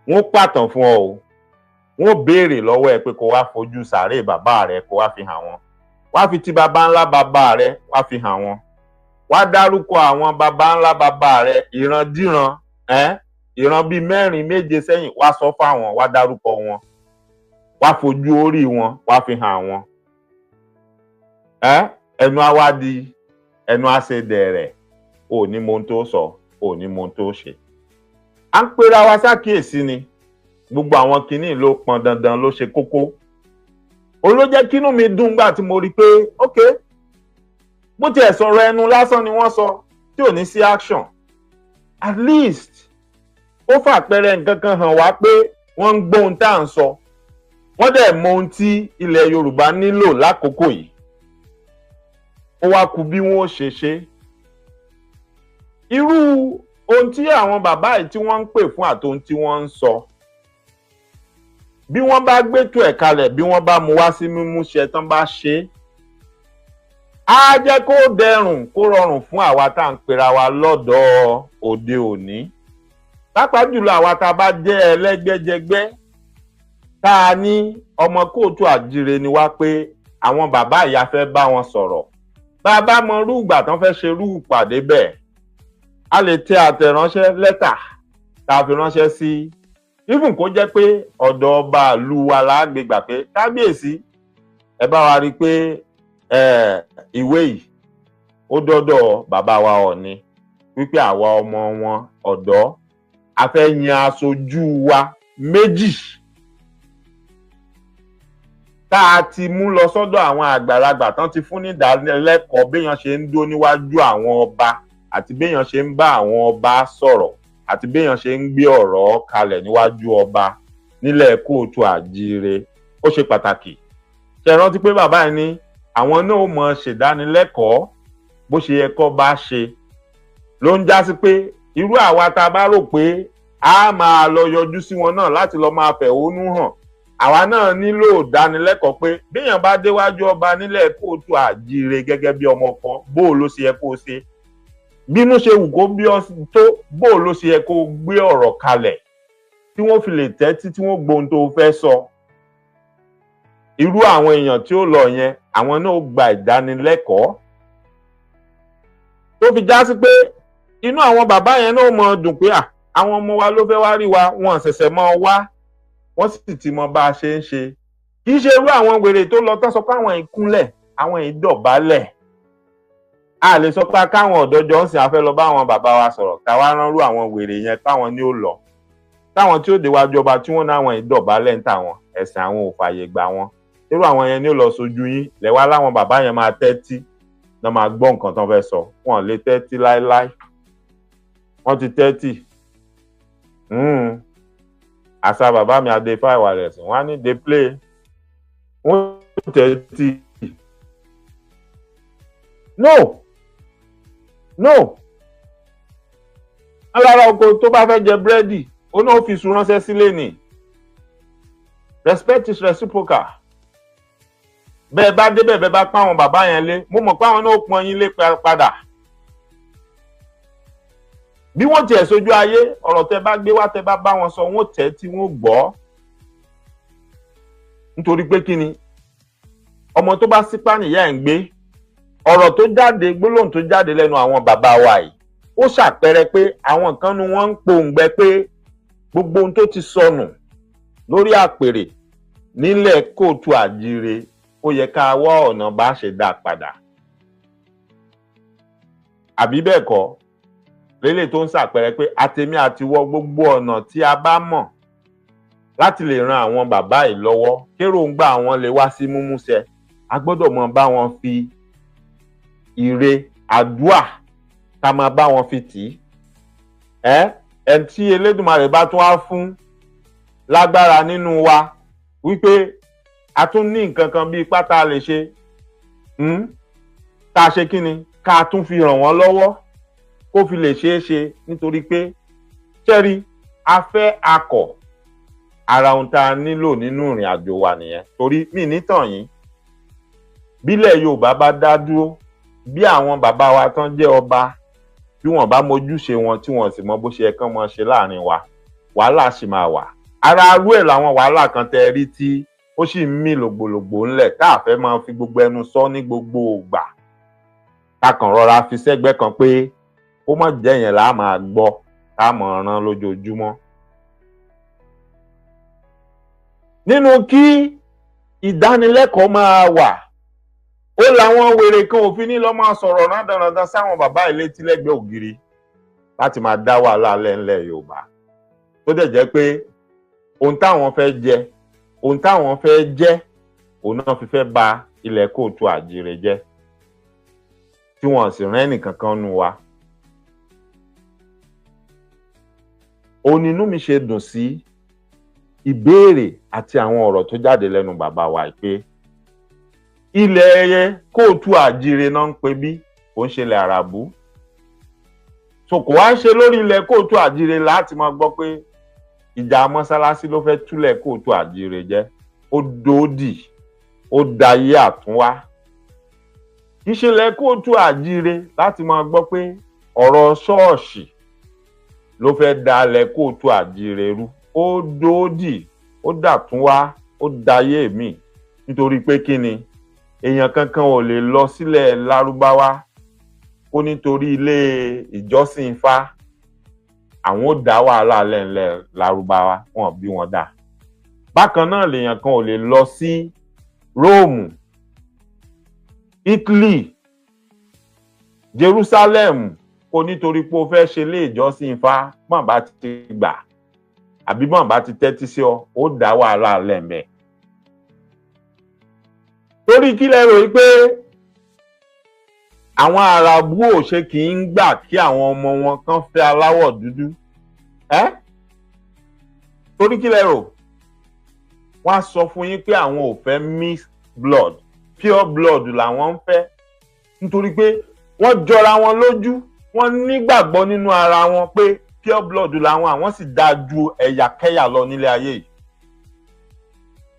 wọ́n pàtàn fún ọ o wọ́n béèrè lọ́wọ́ ẹ pé kó wá fojú sàárè bàbá rẹ kó wá fi hàn wọ́n wá fi ti bàbá ńlá bàbá rẹ wá fi hàn wọ́n wá dárúkọ àwọn bàbá ńlá bàbá rẹ ìrandíran ìran bíi 4 7 sẹ́yìn wá sọ fáwọn wá dárúkọ wọn wá fojú orí wọn wá fi hàn wọ́n ẹnu awádìí ẹnu àṣedẹ̀rẹ̀ ò ní mo tó sọ ò ní mo tó ṣe. À ń pera wa ṣàkíyèsí ni gbogbo àwọn kinní ló pọn dandan ló ṣe kókó òun ló jẹ́ kínú mi dùn gbà tí mo rí pé ok bó tiẹ̀ sọ̀rọ̀ ẹnu lásán ni wọ́n sọ tí ò ní sí action at least ó fàpẹẹrẹ nǹkan kan hàn wá pé wọ́n ń gbóhun tá à ń sọ wọ́n dẹ̀ mọ ohun tí ilẹ̀ Yorùbá nílò lákòókò yìí ó wá kù bí wọ́n ó ṣe ṣe. Irú ohun tí àwọn bàbá yìí tí wọ́n ń pè fún àtohun tí wọ́n ń sọ bí wọ́n bá gbétò ẹ̀ kalẹ̀ bí wọ́n bá mú wá sí mímúṣẹ tán bá ṣe á jẹ́ kó dẹrùn kó rọrùn fún àwa tá à ń pera wa lọ́dọ̀ òde òní pàápàá jùlọ àwa tá a bá jẹ́ ẹlẹ́gbẹ́jẹgbẹ́ tá a ní ọmọ kóòtù àjíire ni wá pé àwọn bàbá ìyá fẹ́ bá wọn sọ̀rọ̀ bá a bá mọ irú ìgbà tán fẹ́ ṣe irú ìpàdé bẹ́ẹ̀ a lè tẹ àtẹ̀ránṣẹ́ lẹ́tà tá a fi ránṣẹ́ sí even kó jẹ́ pé ọ̀dọ̀ ọba ìlú wa lágbègbà pé kábíyèsí ẹ bá wa rí i pé ìwé yìí ó dọ́dọ̀ bàbá wa Ọọ̀ni wípé àwa ọmọ wọn ọ̀dọ́ a fẹ́ yan aṣojú wa 2 tá a ti mú lọ sọ́dọ̀ àwọn àgbàlagbà tán ti fún ní ìdánilẹ́kọ̀ọ́ béèyàn ṣe ń dó níwájú àwọn ọba àti béèyàn ṣe ń bá àwọn ọba sọ̀rọ̀ àti béèyàn ṣe ń gbé ọ̀rọ̀ kalẹ̀ níwájú ọba nílẹ̀ kóòtù àjíire ó ṣe pàtàkì. Ṣé rántí pé bàbá yìí ní àwọn náà mọ̀ ṣèdánilẹ́kọ̀ọ́ bó ṣe yẹ kó bá ṣe ló ń já sí pé irú àwa tá a bá rò pé a máa lọ yọjú sí wọn náà láti lọ máa fẹ̀hónú hàn àwa náà nílò ìdánilẹ́kọ̀ọ́ pé béèyàn bá déwájú ọba nílẹ̀ kóòtù àjíire gẹ́gẹ́ bí ọmọ kan bó ló ṣe yẹ kó ṣe bínú ṣe wù kó bí ọ tó bó ló ṣe yẹ kó gbé ọ̀rọ̀ kalẹ̀ tí wọ́n fi lè tẹ́tí tí wọ́n gbóhun tó fẹ́ sọ. Irú àwọn èèyàn tí ó lọ yẹn àwọn náà gba ìdánilẹ́kọ̀ọ́ tó fi já sí pé inú àwọn bàbá yẹn náà mọ dùn pé àwọn ọmọ wa ló fẹ́ wá rí wa wọn ṣẹ̀ṣẹ̀ mọ́ wá wọ́n sì ti mọ bá a ṣe ń ṣe kì í ṣe irú àwọn wèrè tó lọ tán sọ pé àwọn ìkúnlẹ̀ àwọn ìdọ̀bálẹ̀ a lè sọ pé káwọn ọ̀dọ́ jọ ń sìn afẹ́ lọ bá àwọn bàbá wa sọ̀rọ̀ káwá ránrú àwọn wèrè yẹn táwọn ní ó lọ táwọn tí ó déwájú ọba tí wọ́n ní àwọn ìdọ̀bálẹ̀ ń tàwọn ẹ̀sìn àwọn ò fààyè gbà wọn irú àwọn yẹn ní ó lọ sojú yín lẹ́wà láwọn bàbá yẹn máa tẹ́tí náà máa gbọ́ nǹkan tán fẹ́ sọ wọn lè tẹ́tí láéláé wọ́n ti tẹ́tí àṣà bàbá mi Adéfáì Wàlẹ̀sì wọ́n á ní dey play wọ́n tẹ́tí no alára oko tó bá fẹ́ jẹ búrẹ́dì ó náà fi sùn ránṣẹ́ sílé ni respect is reciprocal bẹ́ẹ̀ bá débẹ̀ bẹ́ẹ̀ bá páwọn bàbá yẹn lé mo mọ̀ páwọn náà pọn yín lé padà bí wọ́n tiẹ̀ sójú ayé ọ̀rọ̀ tẹ́ bá gbé wá tẹ́ bá wọn sọ wọ́n tẹ́ tí wọ́n gbọ́ nítorí pé kí ni ọmọ tó bá sípà nìyá ẹ̀ ń gbé ọ̀rọ̀ tó jáde gbólóhùn tó jáde lẹ́nu àwọn bàbá wa yìí ó ṣàpẹẹrẹ pé àwọn kan nu wọ́n ń pòǹgbẹ pé gbogbo ohun tó ti sọnù lórí àpèrè nílẹ̀ kóòtù àjíire ó yẹ ká wá ọ̀nà bá ṣe dá padà àbí bẹ́ẹ̀ kọ́ lélẹ̀ tó ń ṣàpẹẹrẹ pé àtèmi àti wọ gbogbo ọ̀nà tí a bá mọ̀ láti lè ran àwọn bàbá yìí lọ́wọ́ kéròǹgbà àwọn lè wá sí múmúṣẹ a gbọ́dọ̀ mọ bá wọn fi ire àdúà ká máa bá wọn fi tì í. Ẹni tí Elédùmarè bá tún wá fún lágbára nínú wa wípé a tún ní nǹkan kan bíi pátá lè ṣe, ká ṣe kí ni, ká tún fi ràn wọ́n lọ́wọ́ kó fi lè ṣeé ṣe, nítorí pé ṣẹ́rí afẹ́ akọ̀ ara ohun tá a nílò nínú ìrìn àjò wa nìyẹn. Torí mí nítàn yín, bílẹ̀ Yorùbá bá dá dúró, bí àwọn bàbá wa tán jẹ́ ọba, bí wọ́n bá mójúṣe wọn tí wọ́n sì mọ bó ṣe yẹ kán mọ ṣe láàrin wa, wàhálà sì máa wà. Ara arú ẹ̀ làwọn wàhálà kan tẹ́ rí tí ó sì ń mì lògbòlògbò ńlẹ̀ tá a fẹ́ máa fi gbogbo ẹnu sọ ní gbogbo ògbà. Ká kàn rọra fi sẹ́gbẹ́ kan pé kó má jẹ́ yẹn là á máa gbọ́ tá a mọ̀ ràn lójoojúmọ́. Nínú kí ìdánilẹ́kọ̀ọ́ máa wà, ó làwọn wèrè kan òfin ní lọ́ máa sọ̀rọ̀ rándanrandan sáwọn bàbá ìlétí lẹ́gbẹ̀ẹ́ ògiri láti máa dá wàhálà lẹ́ńlẹ̀ Yorùbá, tó dẹ̀ jẹ́ pé ohun táwọn fẹ́ jẹ, ohun táwọn fẹ́ jẹ́, òun náà fi fẹ́ ba ilẹ̀ Kóòtù Àjíire jẹ́, tí wọ́n sì rán ẹnìkankan nù wa. Òun inú mi ṣe dùn sí ìbéèrè àti àwọn ọ̀rọ̀ tó jáde lẹ́nu bàbá wa pé ilẹ̀ Kóòtù Àjíire náà ń pè bí, kò ń ṣe ilẹ̀ Àràbù. So kò wá ń ṣe lórí ilẹ̀ Kóòtù Àjíire láti máa gbọ́ pé ìjà mọ́sálásí ló fẹ́ túlẹ̀ Kóòtù Àjíire jẹ́. Ó dòdì, ó dayé àtúnwá. Ìṣẹ̀lẹ̀ Kóòtù Àjíire láti máa gbọ́ pé ọ̀rọ̀ ṣọ́ọ̀ṣì ló fẹ́ dalẹ̀ Kóòtù Àjíire rú. Ó dòdì, ó dàtúnwá, ó dayé mi, nítorí pé kí ni, èèyàn kankan ò lè lọ sílẹ̀ Lárúbáwá kó nítorí ilé ìjọsìn Ifá àwọn ò dá wàhálà lẹ́ńlẹ̀ Lárúbáwá, wọn bí wọn dá. Bákan náà lèèyàn kan ò lè lọ sí Róòmù, Italy, Jerusalem kó nítorí pé ó fẹ́ ṣe ilé ìjọsìn Ifá, bọ́n bá ti gbà àbí bọ́n bá ti tẹ́tí sí ọ, ó dá wàhálà lẹ́ńbẹ̀. Torí kí lẹ rò pé àwọn Àràbù ò ṣe kì í gbà kí àwọn ọmọ wọn kan fẹ́ aláwọ̀ dúdú? Torí kí lẹ rò? Wọ́n á sọ fún yín pé àwọn ò fẹ́ mixed blood, pure blood làwọn ń fẹ́, nítorí pé wọ́n jọra wọn lójú, wọ́n nígbàgbọ́ nínú ara wọn pé pure blood làwọn, àwọn sì dáa ju ẹ̀yàkẹ́yà lọ nílé ayé yìí.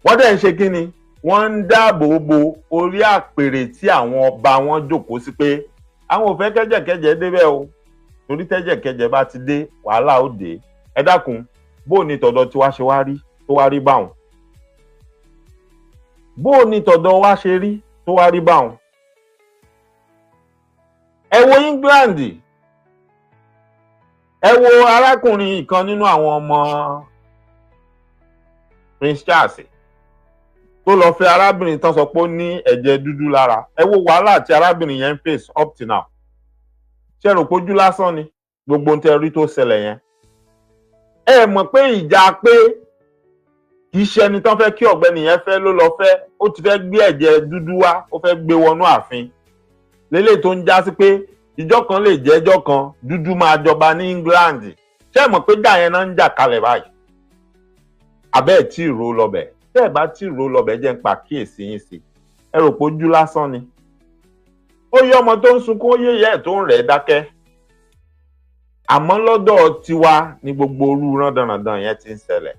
Wọ́n dẹ̀ ń ṣe kí ni? Wọ́n ń dáàbò bo orí àpèrè tí àwọn ọba wọn jókòó sí pé àwọn ò fẹ́ kẹ́jẹ̀kẹ́jẹ̀ débẹ̀ o, torí tẹ́jẹ̀kẹ́jẹ̀ bá ti dé wàhálà ó dé. Ẹ dákun, bó ni tọ̀dọ̀ tí wá ṣe wá rí tó wá rí báwọn? Bó ni tọ̀dọ̀ wá ṣe rí tó wá rí báwọn? Ẹ wo England, ẹ wo arákùnrin kan nínú àwọn ọmọ Prince Charles tó lọ fẹ́ arábìnrin tán sọ pé ó ní ẹ̀jẹ̀ dúdú lára. Ẹ wo wàhálà tí arábìnrin yẹn ń face up to now. Ṣé rò pé ojú lásán ni gbogbo ohun tẹ́ rí tó ṣẹlẹ̀ yẹn? Ẹ mọ̀ pé ìjà pé kì í ṣe ẹni tán fẹ́ kí ọ̀gbẹ́ni yẹn fẹ́ ló lọ fẹ́, ó ti fẹ́ gbé ẹ̀jẹ̀ dúdú wá, ó fẹ́ gbé wọnú ààfin. Lélẹ̀ tó ń já sí pé ìjọ kan lè jẹ́ ìjọ kan dúdú máa jọba ní England. Ṣé ẹ mọ̀ pé jà yẹn náà ń jà kalẹ̀ báyìí? Àbẹ́ ẹ̀ tí ì ro lọ́bẹ̀. Tẹ́ ẹ̀ bá tí ì ro lọ́bẹ̀ jẹ́ ń pa kíyèsí yín sí. Ẹ rò pé ojú lásán ni. Ó yẹ ọmọ tó ń sunkún, ó yẹ ẹ̀ tó ń rẹ̀ dákẹ́. Àmọ́ lọ́dọ̀ tiwa ni gbogbo orú rándanrandan yẹn ti ń ṣẹlẹ̀.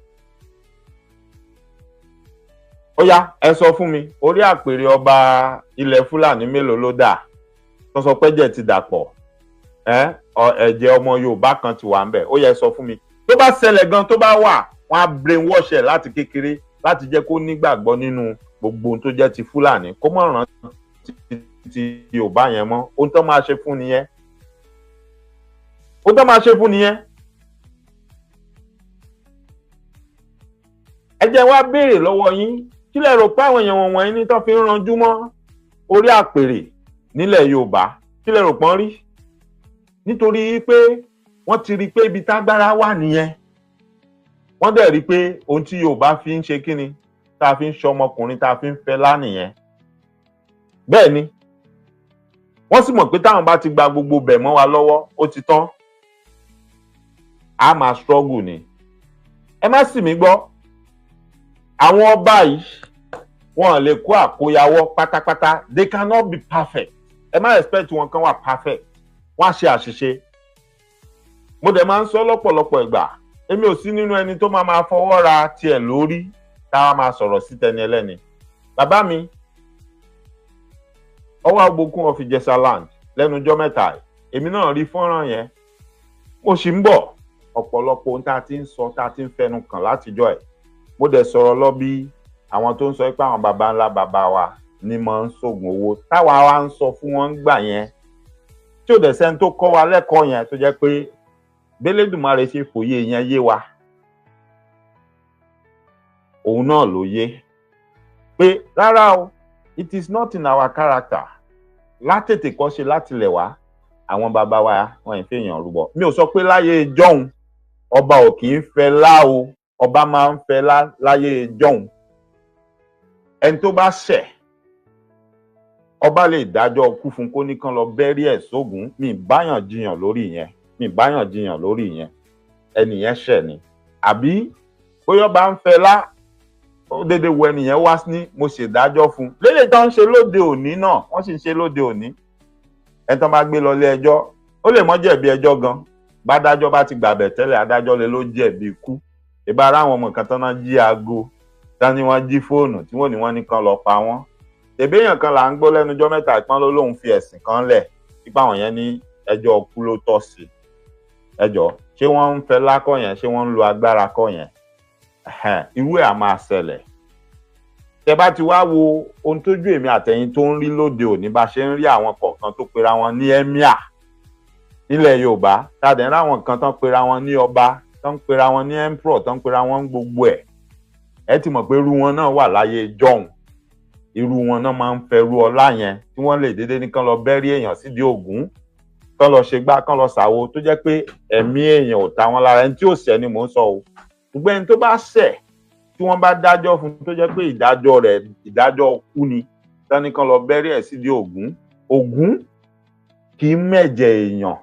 Ó yá, ẹ sọ fún mi, orí àpèrè ọba ilẹ̀ Fúlàní mélòó ló dà? Tó sọ pé ẹ̀jẹ̀ ti dàpọ̀. Ẹ̀jẹ̀ ọmọ Yorùbá kan ti wà ń bẹ̀. Ó yẹ sọ fún mi. Tó bá ṣẹlẹ̀ gan, tó bá wà, wọ́n á brainwash ẹ̀ láti kékeré láti jẹ́ kó nígbàgbọ́ nínú gbogbo ohun tó jẹ́ ti Fúlàní, kó mọ̀ ràn ti Yorùbá yẹn mọ́. Ohun tó máa ṣe fún nìyẹn. Ohun tó máa ṣe fún nìyẹn. Ẹ jẹ́ wá béèrè lọ́wọ́ yín, kí lẹ rò pé àwọn èèyàn wọ̀nyí ní tó fi ń ranjú mọ́ orí àpèrè nílẹ̀ Yorùbá? Kí lẹ rò pọ́n rí? Nítorí pé wọ́n ti rí pé ibi tágbára wà nìyẹn. Wọ́n dẹ̀ rí pé ohun tí Yorùbá fi ń ṣe kíni, tá a fi ń ṣe ọmọkùnrin, tá a fi ń fẹ́ lánìyẹn. bẹ́ẹ̀ ni wọ́n sì mọ̀ pé táwọn bá ti gba gbogbo bẹ̀ mọ́ wa lọ́wọ́ ó ti tán, a máa struggle ni. Ẹ má sì mí gbọ́, àwọn ọba yìí wọn lè kó àkóyawọ́ pátápátá, they cannot be perfect. Ẹ má expect wọn kan wà perfect, wọ́n á ṣe àṣìṣe. Mo dẹ̀ máa ń sọ lọ́pọ̀lọpọ̀ ìgbà, èmi ò sí nínú ẹni tó máa fọwọ́ ra tiẹ̀ lórí táwa máa sọ̀rọ̀ sí tẹni ẹlẹ́ni. Bàbá mi ọwọ́ Agbókun of Ìjẹ̀ṣà land lẹ́nu ọjọ́ mẹ́ta, èmi náà rí fọ́nrán yẹn, mo sì ń bọ̀ ọ̀pọ̀lọpọ̀ ohun tá a ti ń sọ, tá a ti ń fẹnu kàn látijọ́ ẹ̀. Mo dẹ̀ sọ̀rọ̀ lọ bí àwọn tó ń sọ pé àwọn baba ńlá baba wa ni máa ń ṣògùn owó, táwa wa ń sọ fún wọn gbà yẹn, tí ò dẹ̀ sẹ́ni tó kọ́ wa lẹ́kọ̀ọ́ yẹn tó jẹ́ pé b'Elédùmarè ṣe fòye yẹn yé wa, òun náà ló yé pé rárá o, it is not in our character. Látètè kọ́ ṣe látilẹ̀ wá àwọn baba wa wọn ì fèèyàn rúbọ. Mi ò sọ pé láyé jọ̀hún ọba ò kì í fẹ́ lá o, ọba máa ń fẹ́ lá láyé jọ̀hún. Ẹni tó bá ṣẹ̀ ọba lè dájọ́ kú fún kó nìkan lọ bẹ́rí ẹ̀ sógun. Mi báyàn jiyàn lórí ìyẹn, ẹnìyẹn ṣẹ̀ ni. Àbí bóyá ọba ń fẹ́ lá ó dédé wo ẹnìyẹn wá ní mo ṣèdájọ́ fún. Lélẹ̀ tó ń ṣe lóde òní náà, wọ́n sì ń ṣe lóde òní. Ẹni tó bá gbé lọ ilé ẹjọ́ ó lè mọ́ jẹ̀bi ẹjọ́ gan, bá dájọ́ bá ti gbàbẹ̀ tẹ́lẹ̀ adájọ́ lè ló jẹ̀bi ikú. Ìbá ara àwọn ọmọ kan tán náà jí aago, tán ni wọ́n jí fóònù tí wọ́n ní wọ́n ní kan lọ pa wọ́n. Tèbí èèyàn kan là ń gbọ́ lẹ́nu ọjọ́ mẹ́ta ìpọ́n ló lóun fi ẹ̀sìn kan lẹ̀ nípa àwọn yẹn ní ẹjọ́ ọkú ló tọ́ sí. Ẹjọ́ ṣé wọ́n ń fẹ́ lákọ̀ yẹn, ṣé wọ́n ń lo agbára kọ̀ yẹn? Irú ẹ̀ á máa ṣẹlẹ̀. Tẹ́ bá ti wá wo ohun tójú èmi àtẹ̀yin tó ń rí lóde òní bá ṣe ń rí àwọn kọ̀ọ̀kan tó pera wọn ní emir nílẹ̀ Yorùbá, tàdé ń ráwọn kan tán pera wọn ní ọba, tán pera wọn ní emperor, tán pera wọn gbogbo ẹ̀. Ẹ ti mọ̀ pé irú wọn náà wà láyé jọ̀hún. Irú wọn náà máa ń fẹ́rú ọlá yẹn tí wọ́n lè dédé ní kán lọ bẹ́rí èèyàn sídìí Ògún, kán lọ ṣe gbá, kán lọ ṣàwo, tó jẹ́ pé ẹ̀mí èèyàn ò ta wọn lára. Ẹni tí ò ṣẹ̀ ni mò ń sọ o. Ṣùgbọ́n ẹni tó bá ṣẹ̀ tí wọ́n bá dájọ́ fún tó jẹ́ pé ìdájọ́ rẹ̀ ìdájọ́ kú ni, tán ní kán lọ bẹ́rí ẹ̀ sídìí Ògún. Ògún kì í mẹ̀jẹ̀ èèyàn,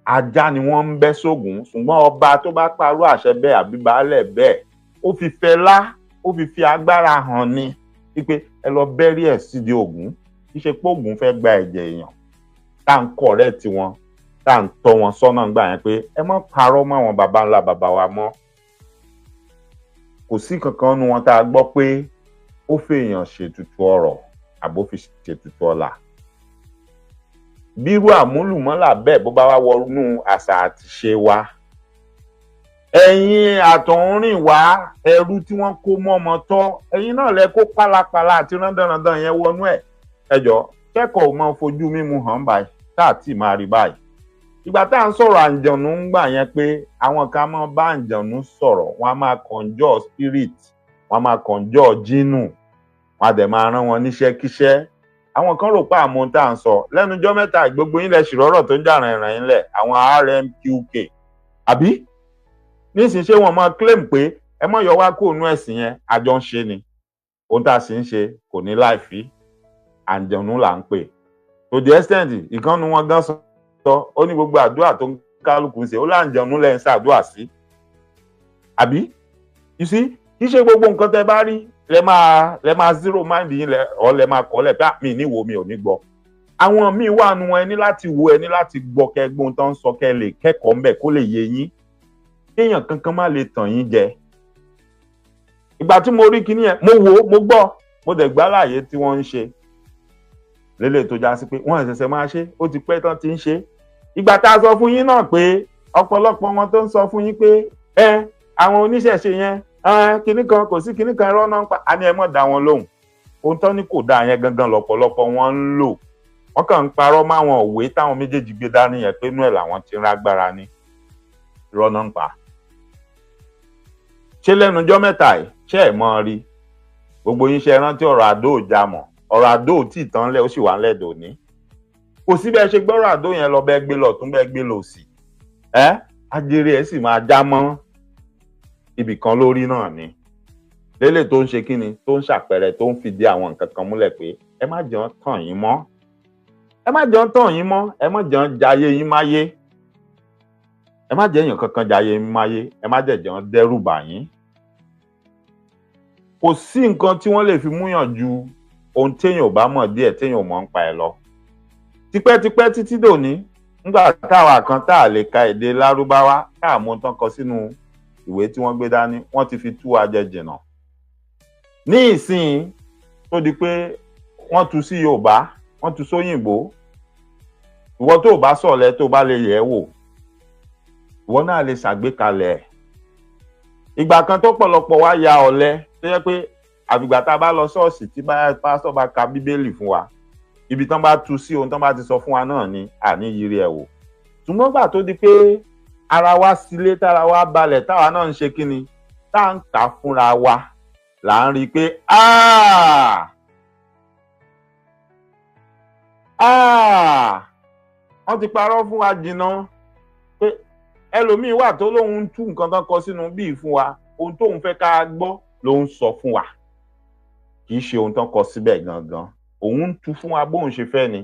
ajá ni wọ́n ń bẹ́ sógun. Ṣùgbọ́n ọba tó bá parú àṣẹ bẹ́ẹ̀ àbí baálẹ̀ bẹ́ẹ̀, ó fi fẹ́ lá, ó fi agbára hàn ni wípé ẹ lọ bẹ́rí ẹ̀ sídìí Ògún. Kì í ṣe pé Ògún fẹ́ gba ẹ̀jẹ̀ èèyàn, tá à ń correct wọn, tá à ń tọ́ wọn sọ́nà gbà yẹn pé ẹ má parọ́ mọ́ àwọn baba ńlá baba wa mọ́. Kò sí kankan nu wọn tá a gbọ́ pé ó fèèyàn ṣètùtù ọrọ̀ àbó fi ṣètùtù ọlà. Bírú àmúlùmọ́là bẹ́ẹ̀ bó bá wá wọnú àṣà àti ṣe wa, ẹ̀yin àtọ̀húnrìn wá ẹrú tí wọ́n kó mọ́ ọmọ tọ́, ẹ̀yin náà lẹ kó pálapàla àti rándanrandan yẹn wọnú ẹ̀. Ẹjọ́ kẹ́kọ̀ọ́ máa fojú mímu hàn báyìí tá à tí máa rí báyìí. Ìgbà tá à ń sọ̀rọ̀ àǹjọ̀nú ń gbà yẹn pé àwọn kan máa bá àǹjọ̀nú sọ̀rọ̀, wọ́n á máa conjure spirit, wọ́n á máa conjure jinnu, wọ́n á dẹ̀ máa rán wọn níṣẹ́ kíṣẹ́. Àwọn kan rò pé àmọ́ tá à ń sọ lẹ́nu ọjọ́ mẹ́ta gbogbo yín lẹ ṣìrọ́rọ̀ tó ń jà rìnrìn yín lẹ̀, àwọn RMQK àbí nísìnyí ṣé wọ́n máa claim pé ẹ mọ̀ yọ wá kó nú ẹ̀sìn yẹn, àjọ ń ṣe ni. Ohun tá a sì ń ṣe kò ní láìfí, àǹjọ̀nú là ń pè. To the extent ìkànnì wọn gan sọ ó ní gbogbo àdúrà tó ń kálukú ń ṣe ó láǹjọ̀nú lẹ́ ń ṣàdúrà sí. Àbí you see, kì í ṣe gbogbo nǹkan tẹ́ bá rí lẹ máa zero mind yín lẹ máa kọ́lẹ̀ pé mi ní wo mi ò ní gbọ́. Àwọn míì wà nù ẹ ní láti wo, ẹ ní láti gbọ́ kẹgbọ́n tó ń sọ kẹ lè kẹ́kọ̀ọ́ ńbẹ̀ kó lè yé yín. Kéèyàn kankan má lè tàn yín jẹ. Ìgbà tí mo rí kinní yẹn mo wò mo gbọ́ mo dẹ̀ gbá láàyè tí wọ́n ń ṣe lélẹ̀ tó já sí pé wọ́n ṣẹ̀ṣẹ̀ máa ṣe, ó ti pẹ́ tán ti ń ṣe. Ìgbà tá a sọ fún yín náà pé ọ̀pọ̀lọpọ̀ wọn tó ń sọ fún yín pé àwọn oníṣẹ̀ṣe yẹn kinní kan kò sí kinní kan irọ́ náà ń pa, a ní ẹ mọ̀ dá wọn lóhùn. Ohun tán ní kò dáa yẹn gangan lọ́pọ̀lọpọ̀ wọn ń lò. Wọ́n kàn ń parọ́ máwọn òwe táwọn méjèèjì gbé dání yẹn pé inú ẹ̀ làwọn ti ń rágbára ní. Irọ́ náà ń pa. Ṣé lẹ́nu ọjọ́ mẹ́ta yìí ṣé ẹ̀ mọ́ rí? Gbogbo yín ṣe rántí ọ̀rọ̀ Àdó Òjàmọ̀. Ọ̀rọ̀ Àdó ò tí ì tán lẹ̀, ó sì wà ń lẹ́dọ̀ ní. Kò sí bẹ́ẹ̀ ṣe gbọ́rọ̀ Àdó yẹn lọ bẹ́ẹ̀ gbé lọ tún bẹ́ẹ̀ gbé lọ sí. Ajere ẹ̀ sì máa já mọ́ ibì kan lórí náà ni. Lélẹ̀ tó ń ṣe kíni tó ń ṣàpẹẹrẹ tó ń fìdí àwọn nǹkan kan múlẹ̀ pé ẹ má jẹ́ tàn yín mọ́, ẹ má jẹ́ tàn yín mọ́, ẹ má jẹ́ jayé yín máyé, ẹ má jẹ́ èèyàn kankan jayé yín máyé, ẹ má jẹ́ dẹ́rù bà yín. Kò sí nǹkan tí wọ́n lè fi múyàn ju ohun téèyàn ò bá mọ̀ díẹ̀ téèyàn ò mọ̀ ń pa ẹ̀ lọ. Tipẹ́tipẹ́ títí dòní, nígbà táwa kan tá a lè ka èdè Lárúbáwá, tá a mọ̀ tán kọ sínú ìwé tí wọ́n gbé dání, wọ́n ti fi tú wa jẹ jìnnà. Ní ìsìn tó di pé wọ́n tú sí Yorùbá, wọ́n tú sóyìnbó, ìwọ tó bá sọ̀lẹ̀ tó bá lè yẹ̀ wò, ìwọ náà lè ṣàgbékalẹ̀ ẹ̀. Ìgbà kan tó pọ̀lọpọ̀ wá ya ọ̀lẹ tó yẹ pé àfìgbà tá a bá lọ ṣọ́ọ̀ṣì tí pásítọ̀ bá ka Bíbélì fún wa, ibi tán bá tú sí ohun tán bá ti sọ fún wa náà ni àní yiri ẹ̀ wò. Ṣùgbọ́n gbà tó di pé ara wa sílé tára wa balẹ̀ táwa náà ń ṣe kíni, tá ń kà fúnra wa là ń rí i pé wọ́n ti parọ́ fún wa jìnnà. Pé ẹlòmíín wà tó lóun tú nǹkan tán kọ sínú bíi fún wa, ohun tóun fẹ́ ká gbọ́ ló ń sọ fún wa, kì í ṣe ohun tán kọ síbẹ̀ gangan. Òun ń tú fún wa bóun ṣe fẹ́ ni.